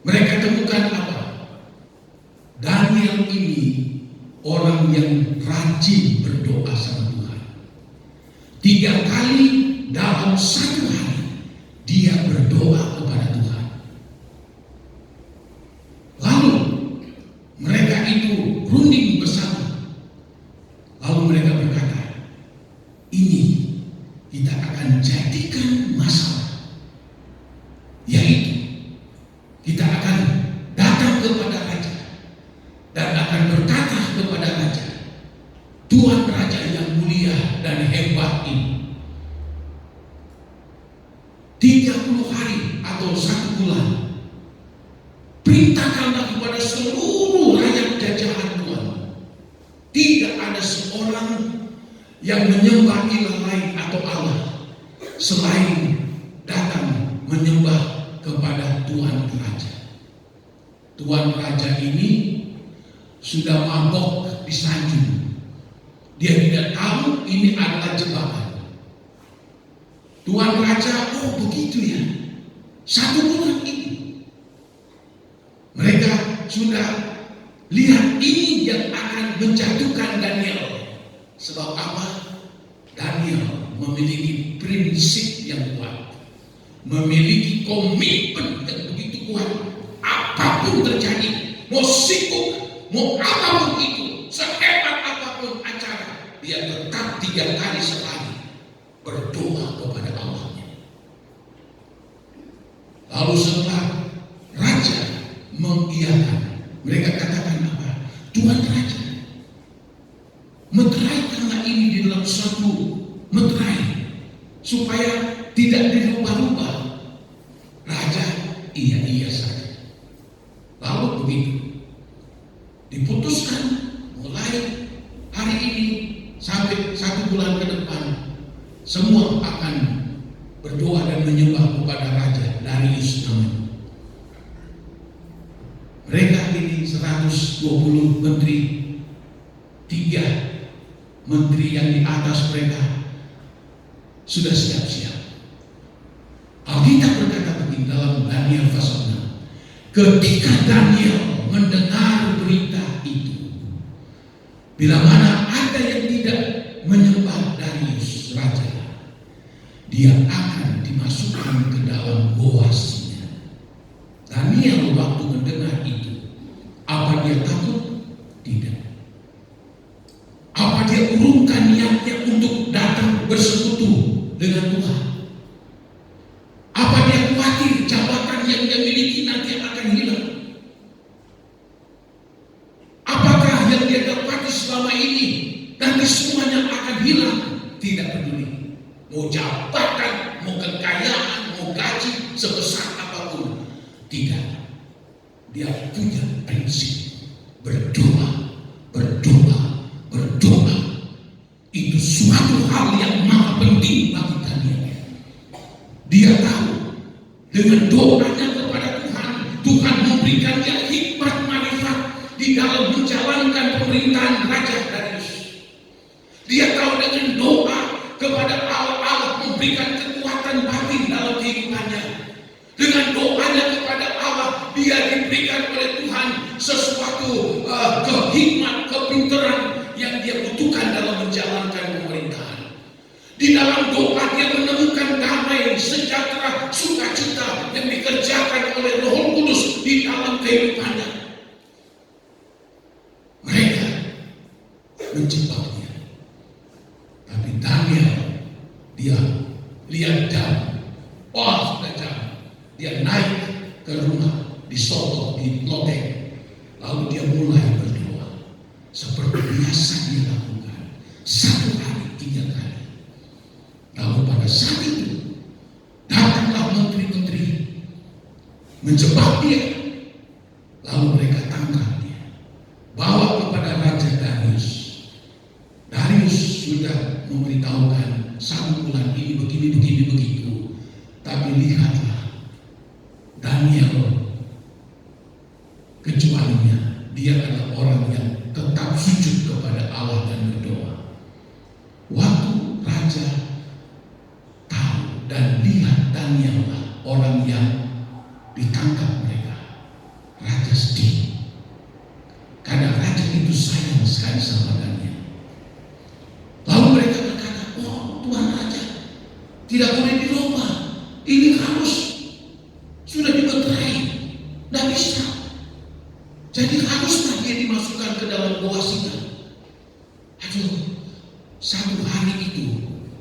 mereka temukan apa? Daniel ini orang yang rajin berdoa sama Tuhan. 3 kali dalam 1 hari dia berdoa kepada Tuhan. Lalu mereka itu runding bersama. Lalu mereka berkata, ini kita akan jadikan masalah, yaitu kita akan datang kepada raja dan akan berkata kepada raja, Tuhan raja yang mulia dan hebat ini, 30 hari atau 1 bulan, perintahkanlah kepada seluruh rakyat jajahan Tuhan, tidak ada seorang yang menyembah ilah lain atau Allah selain datang menyembah kepada Tuhan Raja. Tuhan Raja ini sudah mabok di sanjung. Dia tidak tahu ini adalah jebakan. Tuhan Raja, oh begitu ya, 1 bulan ini mereka sudah lihat ini yang akan menjatuhkan Daniel. Sebab apa? Daniel memiliki prinsip yang kuat, memiliki komitmen yang begitu kuat. Apapun terjadi, mau sibuk, mau apapun itu, sehebat apapun acara, dia tetap 3 kali sehari berdoa kepada Allahnya. Lalu setelah raja mengiyakan, mereka katakan apa? Tuhan Raja, meteraikanlah ini di dalam suatu meterai supaya tidak dirubah-rubah. Raja iya saja. Lalu begitu diputuskan, mulai hari ini sampai 1 bulan ke depan semua akan berdoa dan menyembah kepada Raja Darius namanya. Mereka ini 120 menteri, 3 menteri yang di atas mereka sudah siap-siap. Alkitab berkata begini dalam Daniel pasal 6. Ketika Daniel mendengar berita itu, bila mana ada yang tidak menyembah Darius Raja, dia akan dimasukkan ke dalam goa singa. Daniel waktu mendengar itu, apa dia takut? Tidak. urungkan niatnya untuk datang bersekutu dengan Tuhan? Apa dia khawatir jabatan yang dia miliki nanti akan hilang? Apakah yang dia dapati selama ini nanti semuanya akan hilang? Tidak peduli. Mau jabatan, mau kekayaan, mau gaji sebesar apapun, tidak. Dia punya prinsip berdoa, berdoa, berdoa. Itu suatu hal yang sangat penting bagi Daniel. Dia tahu dengan doanya kepada Tuhan, Tuhan memberikan dia hikmat marifat di dalam menjalankan pemerintahan Raja Darius. Dia tahu dengan doa kepada Allah memberikan kekuatan batin dalam kehidupannya. Dengan doanya kepada Allah, dia diberikan oleh Tuhan sesuatu kehikmat, kepintaran yang dia butuhkan dalam menjalankan pemerintahan. Di dalam doa dia menemukan damai, sejahtera, sukacita yang dikerjakan oleh Roh Kudus di dalam kehidupannya. Mereka menjebaknya, tapi Daniel dia lihat jam, sudah jam. Dia naik ke rumah di Soto, di loteng, lalu dia mulai berdoa seperti biasa dia lakukan 1 hari 3 kali. Lalu pada saat itu datanglah menteri-menteri menjebak dia, lalu mereka tangkap dia, bawa kepada Raja Darius. Darius sudah memberitahukan 1 bulan ini begini begitu, tapi lihatlah Daniel, kecualinya dia adalah orang yang tetap sujud kepada Allah dan berdoa. Waktu raja tahu dan lihat Daniel lah orang yang ditangkap mereka, raja sedih. Karena raja itu sayang sekali sama Daniel. Lalu mereka berkata, Tuan Raja, tidak boleh dirubah. Ini harus sudah dimeterai, tidak bisa. Jadi haruslah dia dimasukkan ke dalam goa singa. Aduh, 1 hari itu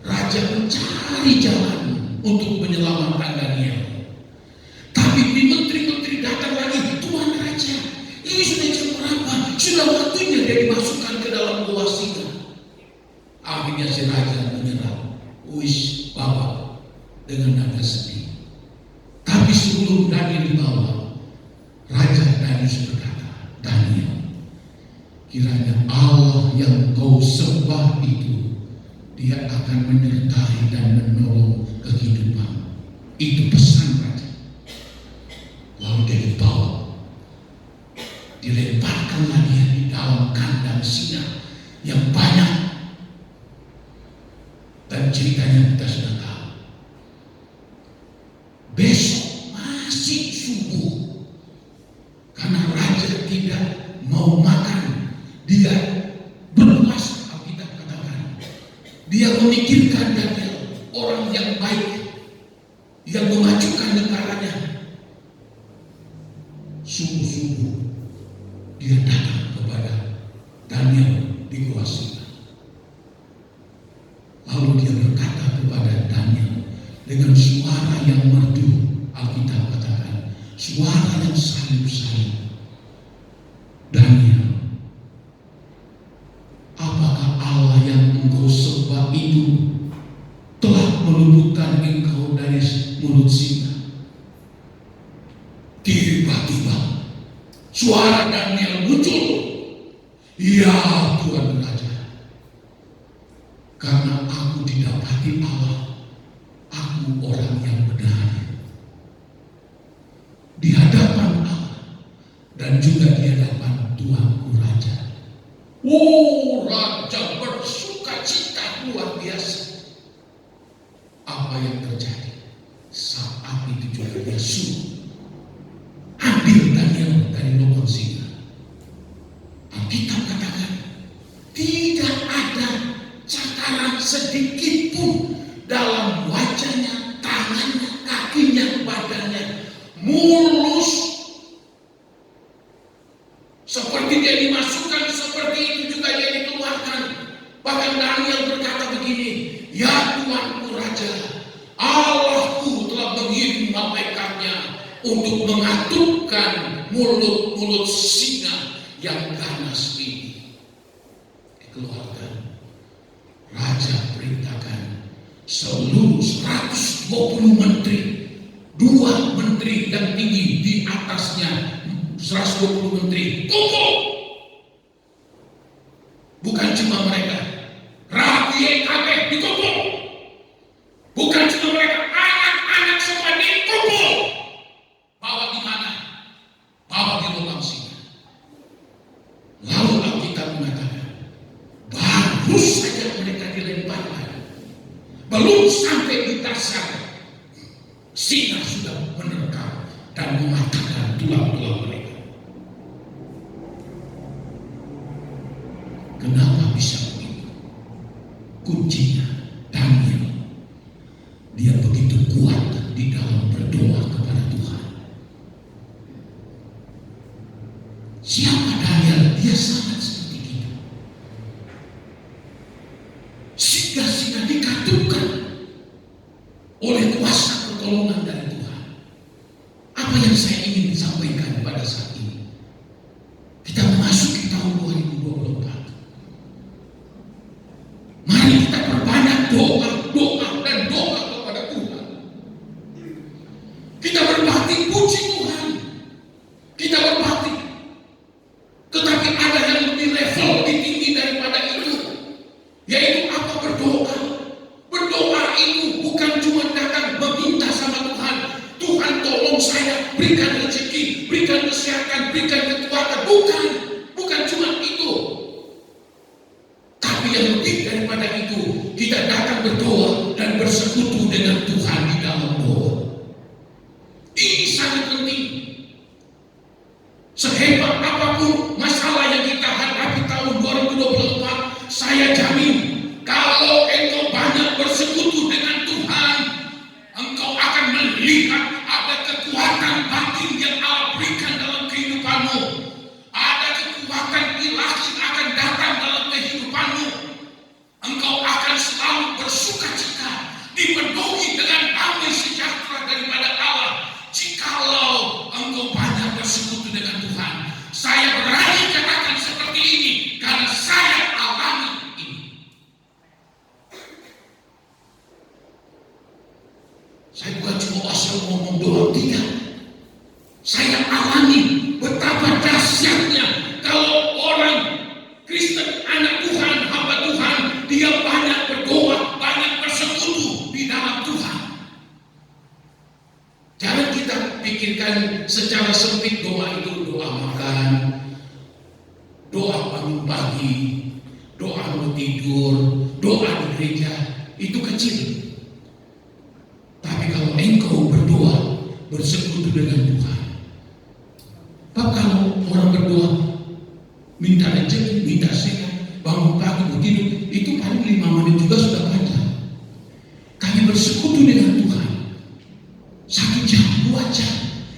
raja mencari jalan untuk menyelamatkan Daniel. Tapi di menteri-menteri datang lagi, Tuan Raja, ini sudah jam berapa? Sudah waktunya dia dimasukkan ke dalam goa singa. Akhirnya si raja menyerah, bawa dengan nada sedih. Tapi sebelum Daniel dibawa, Raja Darius berkata, Daniel, kiranya Allah yang kau sembah itu, dia akan menyertai dan menolong kehidupan. Itu pesan Raja. Lalu dia dibawa, dilemparkanlah dia di dalam kandang singa yang banyak. Dan ceritanya kita sudah tahu. Besok masih subuh, karena raja tidak mau makan, dia berpuasa. Alkitab katakan dia memikirkan Daniel, orang yang baik yang memajukan negaranya. Subuh-subuh dia datang kepada Daniel di goa singa. Lalu dia berkata kepada Daniel dengan suara yang merdu. Alkitab katakan suara yang salib-salib, Daniel, apakah Allah yang engkau sembah itu telah meluputkan engkau dari mulut singa? Tiba-tiba suara Daniel muncul, ya Tuhan Raja, karena aku didapati Allah, aku orang yang benar di hadapan Allah dan juga di hadapan Tuanku Raja. Raja bersuka cita luar biasa. Apa yang terjadi? Saat itu juga dia suruh ambil Daniel dari lubang singa. Alkitab katakan tidak ada cakaran sedikit pun dalam wajahnya, tangannya, kakinya, badannya, mulus. Seperti dia dimasukkan, seperti itu juga dia dikeluarkan. Bahkan Daniel berkata begini, "Ya Tuanku Raja, Allahku telah mengirim malaikatnya untuk mengatupkan mulut-mulut singa yang ganas ini." Dikeluarkan. Raja perintahkan seluruh 120 menteri, 2 menteri yang tinggi di atasnya, 120 menteri kumpul. Bukan cuma mereka, rakyat kabeh dikumpul. Bukan cuma mereka, anak-anak semua dikumpul. Bawa di mana? Bawa di lubang singa. Lalu Alkitab mengatakan, baru saja mereka dilemparkan, belum sampai di dasar, singa sudah menerkam dan mematikan tulang-tulang mereka. Kenapa bisa begitu? Kuncinya Daniel. Dia begitu kuat di dalam berdoa kepada Tuhan. Siapa Daniel? Dia sangat seperti itu. Singa-singa dikatupkan oleh kuasa pertolongan dari Tuhan. Apa yang saya ingin sampaikan pada saat ini? Kita memasuki tahun 2024. Mari kita perbanyak doa dan doa kepada Tuhan. Kita berbakti puji Tuhan. Kita berbakti. Tetapi ada yang lebih level, lebih tinggi daripada itu. Yaitu apa? Berdoa. Berdoa itu bukan cuma datang meminta sama Tuhan. Tuhan tolong saya, berikan rezeki, berikan kesehatan, berikan kekuatan. Bukan. Bukan cuma itu. Tapi yang lebih daripada itu, kita datang berdoa dan bersekutu dengan Tuhan di dalam doa. Ini sangat penting. Sehebat apapun masalah yang kita hadapi tahun 2024, saya jamin kalau engkau banyak bersekutu dengan Tuhan, engkau akan melihat ada kekuatan batin yang Allah berikan dalam kehidupanmu. Ada kekuatan ilahi akan datang dalam kehidupanmu. Engkau akan selalu bersukacita, dipenuhi dengan damai sejahtera daripada Allah. Jikalau engkau banyak bersekutu dengan Tuhan. Saya berani katakan seperti ini karena saya alami ini. Saya bukan cuma asal ngomong doang, tidak. Saya alami betapa dahsyatnya kalau orang Kristen, anak Tuhan, hamba Tuhan, dia banyak berdoa, banyak bersekutu di dalam Tuhan. Jangan kita pikirkan secara sempit doa itu doa makan, doa bangun pagi, doa mau tidur, doa di gereja, itu kecil. Tapi kalau engkau berdoa, bersekutu dengan Tuhan. Pak, kalau orang berdoa, minta rezeki, minta sehat, bangun pagi, mau tidur, itu paling 5 menit juga sudah panjang. Kami bersekutu dengan Tuhan 1 jam, 2 jam,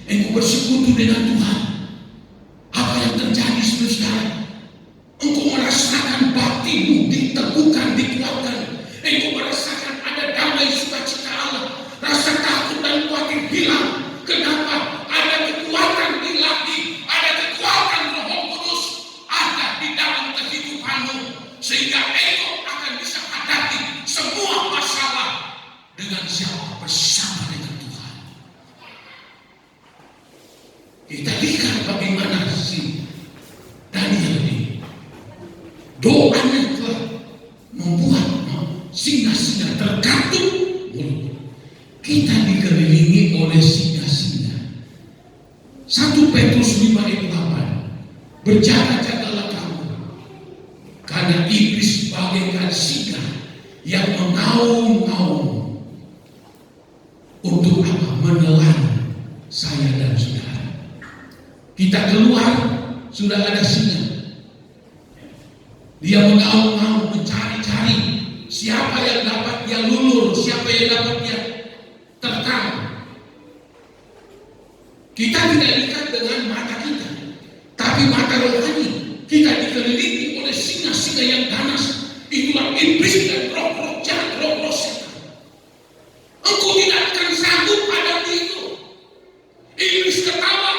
engkau bersekutu dengan Tuhan. Apa yang terjadi saudara? Engkau merasakan batinmu diteguhkan, dikuatkan. Engkau merasakan ada damai sukacita Allah. Rasa takut dan khawatir hilang. Kenapa? Ada kekuatan ilahi, ada kekuatan Roh Kudus ada di dalam kehidupanmu, sehingga engkau akan bisa hadapi semua masalah dengan siapa? Bersama dengan Tuhan. Kita lihat bagaimana si Daniel ini. Doanya telah membuat singa-singa terkatup mulut. Kita dikelilingi oleh singa-singa. 1 Petrus 5 ayat 8. Berjaga-jagalah kamu, karena iblis bagaikan singa yang mengaum-ngaum untuk apa? Menelan saya dan saudara. Kita keluar, sudah ada singa. Dia mengaum-ngaum, mencari-cari siapa yang dapat dia lulur, siapa yang dapat dia terkam. Kita tidak lihat dengan mata kita, tapi mata rohani. Kita dikelilingi oleh singa-singa yang ganas. Itulah iblis dan roh-roh jahat, roh-roh setan. Engkau tidak akan sanggup hadapi itu. Iblis ketawa.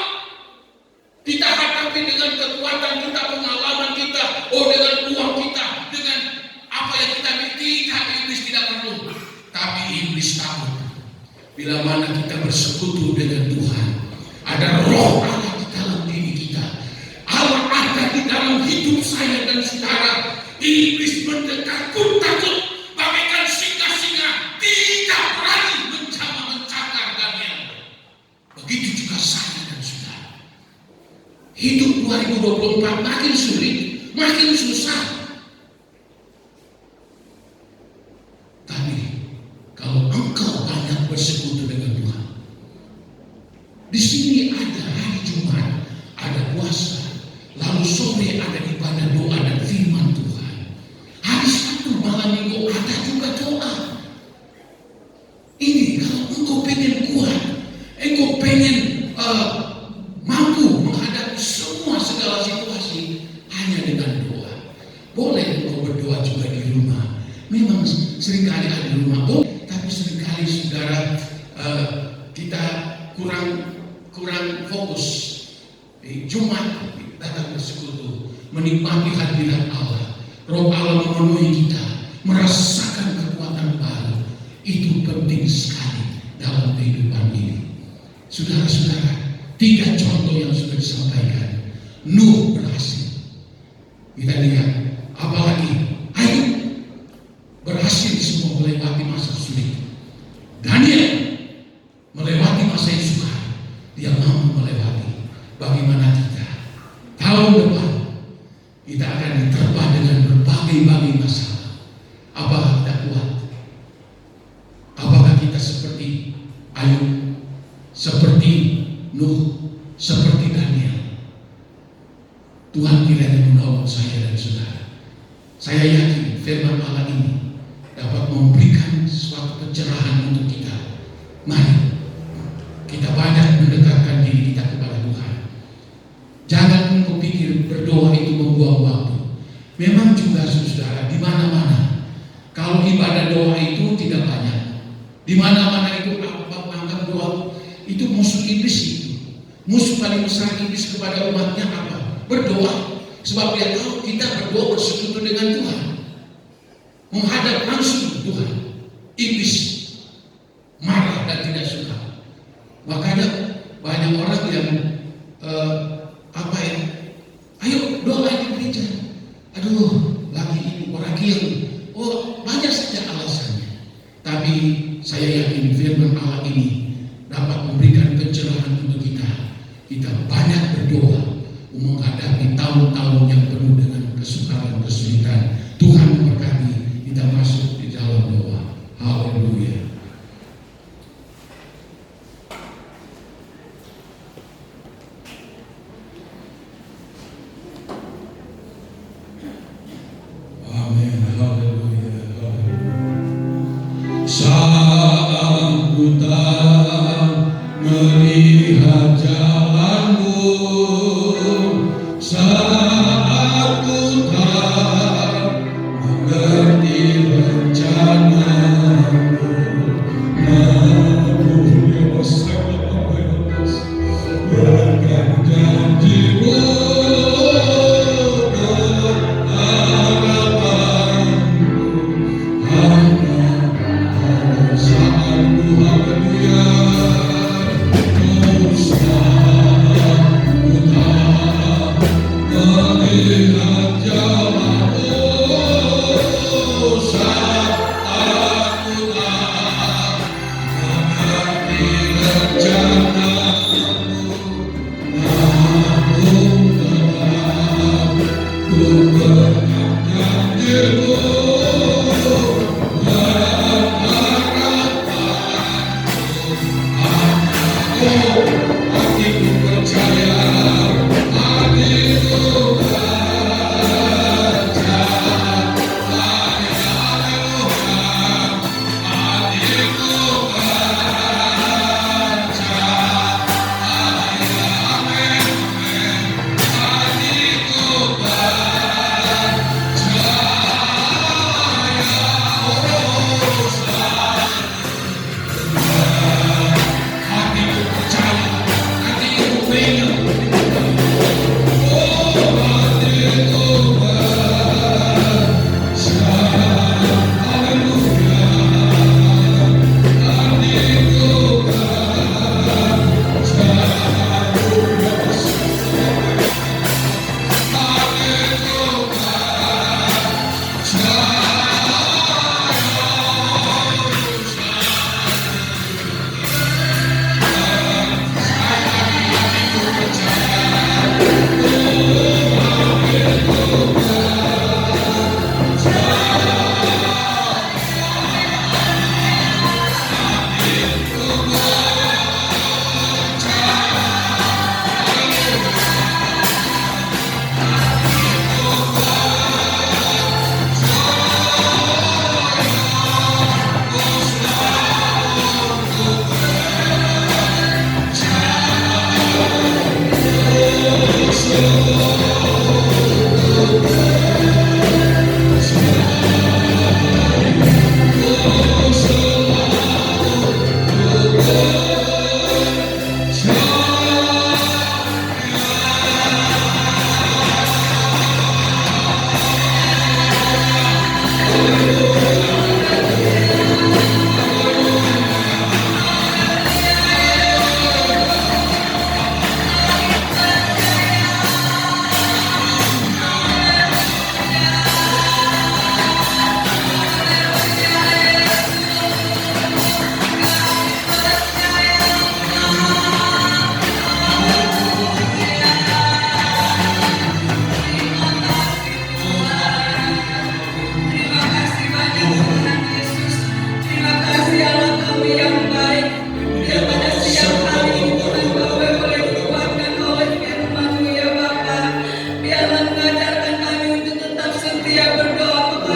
Kita hadapi dengan kekuatan kita, pengalaman kita, dengan uang kita, dengan apa yang kita miliki. Iblis tidak perlu. Tapi iblis takut. Bila mana kita bersekutu dengan Tuhan, ada roh Allah di dalam diri kita. Allah ada di dalam hidup saya dan saudara. Iblis mendekat pun takut, bagaikan singa-singa tidak berani mencakar Daniel. Begitu juga saya dan saudara. Hidup 2024 makin sulit, makin susah. Tapi kalau engkau banyak bersekutu dengan Tuhan, di sini ada hari Jumat, ada puasa, lalu sore ada ibadah doa dan firman Tuhan. Hari Sabtu malam minggu ada juga doa. Ini kalau engkau pengen kuat, engkau pengen mampu menghadapi semua segala situasi hanya dengan doa. Boleh engkau berdoa juga di rumah. Memang seringkali ada di rumah, boleh, tapi seringkali saudara kita kurang fokus. Jumat datang bersekutu, menikmati hadirat Allah. Roh Allah memenuhi kita, merasakan kekuatan baru. Itu penting sekali dalam kehidupan ini. Saudara-saudara, 3 contoh yang sudah disampaikan. Nuh berhasil. Kita lihat, apalagi Ayub berhasil semua melewati masa sulit. Daniel melewati masa yang sukar. Dia mampu melewati. Bagaimana kita? Tahun depan kita akan diterpa dengan berbagai masalah. Apakah kita kuat? Apakah kita seperti Ayub, seperti Nuh, seperti Daniel? Tuhan kiranya menolong saya dan saudara. Saya yakin firman Allah ini dapat memberikan suatu pencerahan untuk kita. Mari kita banyak mendekatkan diri kita kepada Tuhan. Jangan engkau pikir berdoa itu membuang waktu. Memang juga saudara, di mana-mana kalau ibadah doa itu tidak banyak. Di mana-mana itu anggap doa itu musuh iblis itu. Musuh paling besar iblis kepada umatnya apa? Berdoa. Sebab dia tahu kita berdoa bersekutu dengan Tuhan, menghadap langsung Tuhan. Iblis marah dan tidak suka. Makanya banyak orang yang ayo doa di gereja. Aduh, lagi ini orang kiri. Oh, banyak saja alasannya. Tapi saya yakin firman Allah ini dapat memberikan pencerahan untuk kita. Kita banyak berdoa menghadapi tahun-tahun yang penuh dengan kesukaran, kesulitan. Tuhan memberkati kita masuk di dalam doa. Haleluya. Amin. Haleluya. Saat ku tak melihat jalanmu, saat ku tak mengerti rencanamu, namun bahkan janjimu berharapanmu hanya saat ku haleluya. Saat ku tak melihat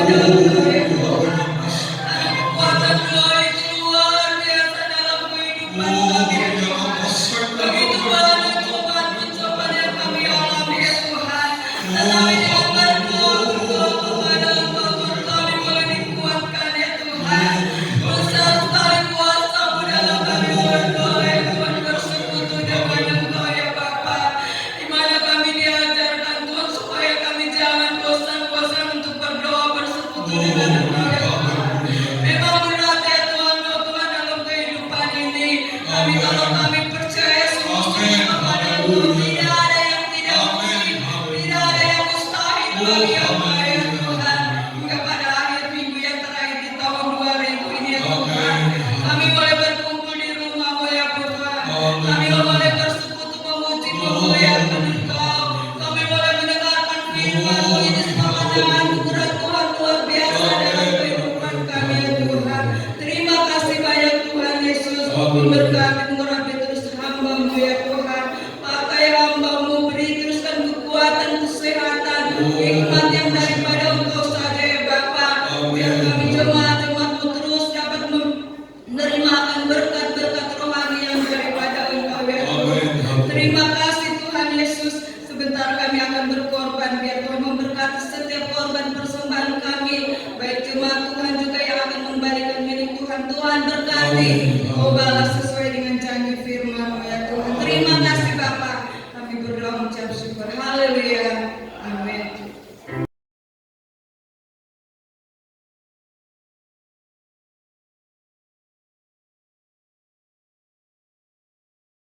dalam Engkau ya Tuhan. Karena kekuatan Tuhan itu luar biasa dalam kehidupan kami ya Tuhan. Begitu banyak cobaan-pencobaan yang kami alami ya Tuhan. Tetapi dengan berdoa kepada Engkau Tuhan, kami boleh dikuatkan ya Tuhan. Besar sekali kuasa-Mu dalam kami berdoa ya Tuhan, bersekutu dengan Engkau ya Bapa. Di mana kami diajarkan Tuhan supaya kami jangan bosan-bosan untuk berdoa bersekutu dengan Engkau ya Tuhan. Memang berat ya Tuhan, oh Tuhan dalam kehidupan ini. Tapi kalau kami percaya sungguh-sungguh kepada Engkau, tidak ada yang tidak mungkin, tidak ada yang mustahil bagi Engkau ya Tuhan. Hingga pada akhir minggu yang terakhir di tahun 2000 ini ya Tuhan, kami boleh berkumpul di rumah-Mu ya Tuhan. Kami boleh bersekutu memuji memuliakan Engkau. Kami boleh mendengarkan firman-Mu. Ini semua adalah anugerah Tuhan luar biasa dalam kehidupan kami ya Tuhan. Terima kasih banyak Tuhan Yesus. Memberkati mengurapi terus hamba-Mu ya Tuhan. Pakai hamba-Mu, beri teruskan kekuatan, kesehatan, hikmat yang daripada Engkau saja ya Bapa. Biar kami jemaat-jemaat-Mu terus dapat menerima akan berkat-berkat rohani yang daripada Engkau ya Tuhan. Terima kasih Tuhan Yesus. Sebentar kami akan berkorban, biar Tuhan memberkati setiap korban persembahan kami, baik jemaat Tuhan juga yang akan membalikan milik Tuhan. Tuhan berkati. Oh Bapa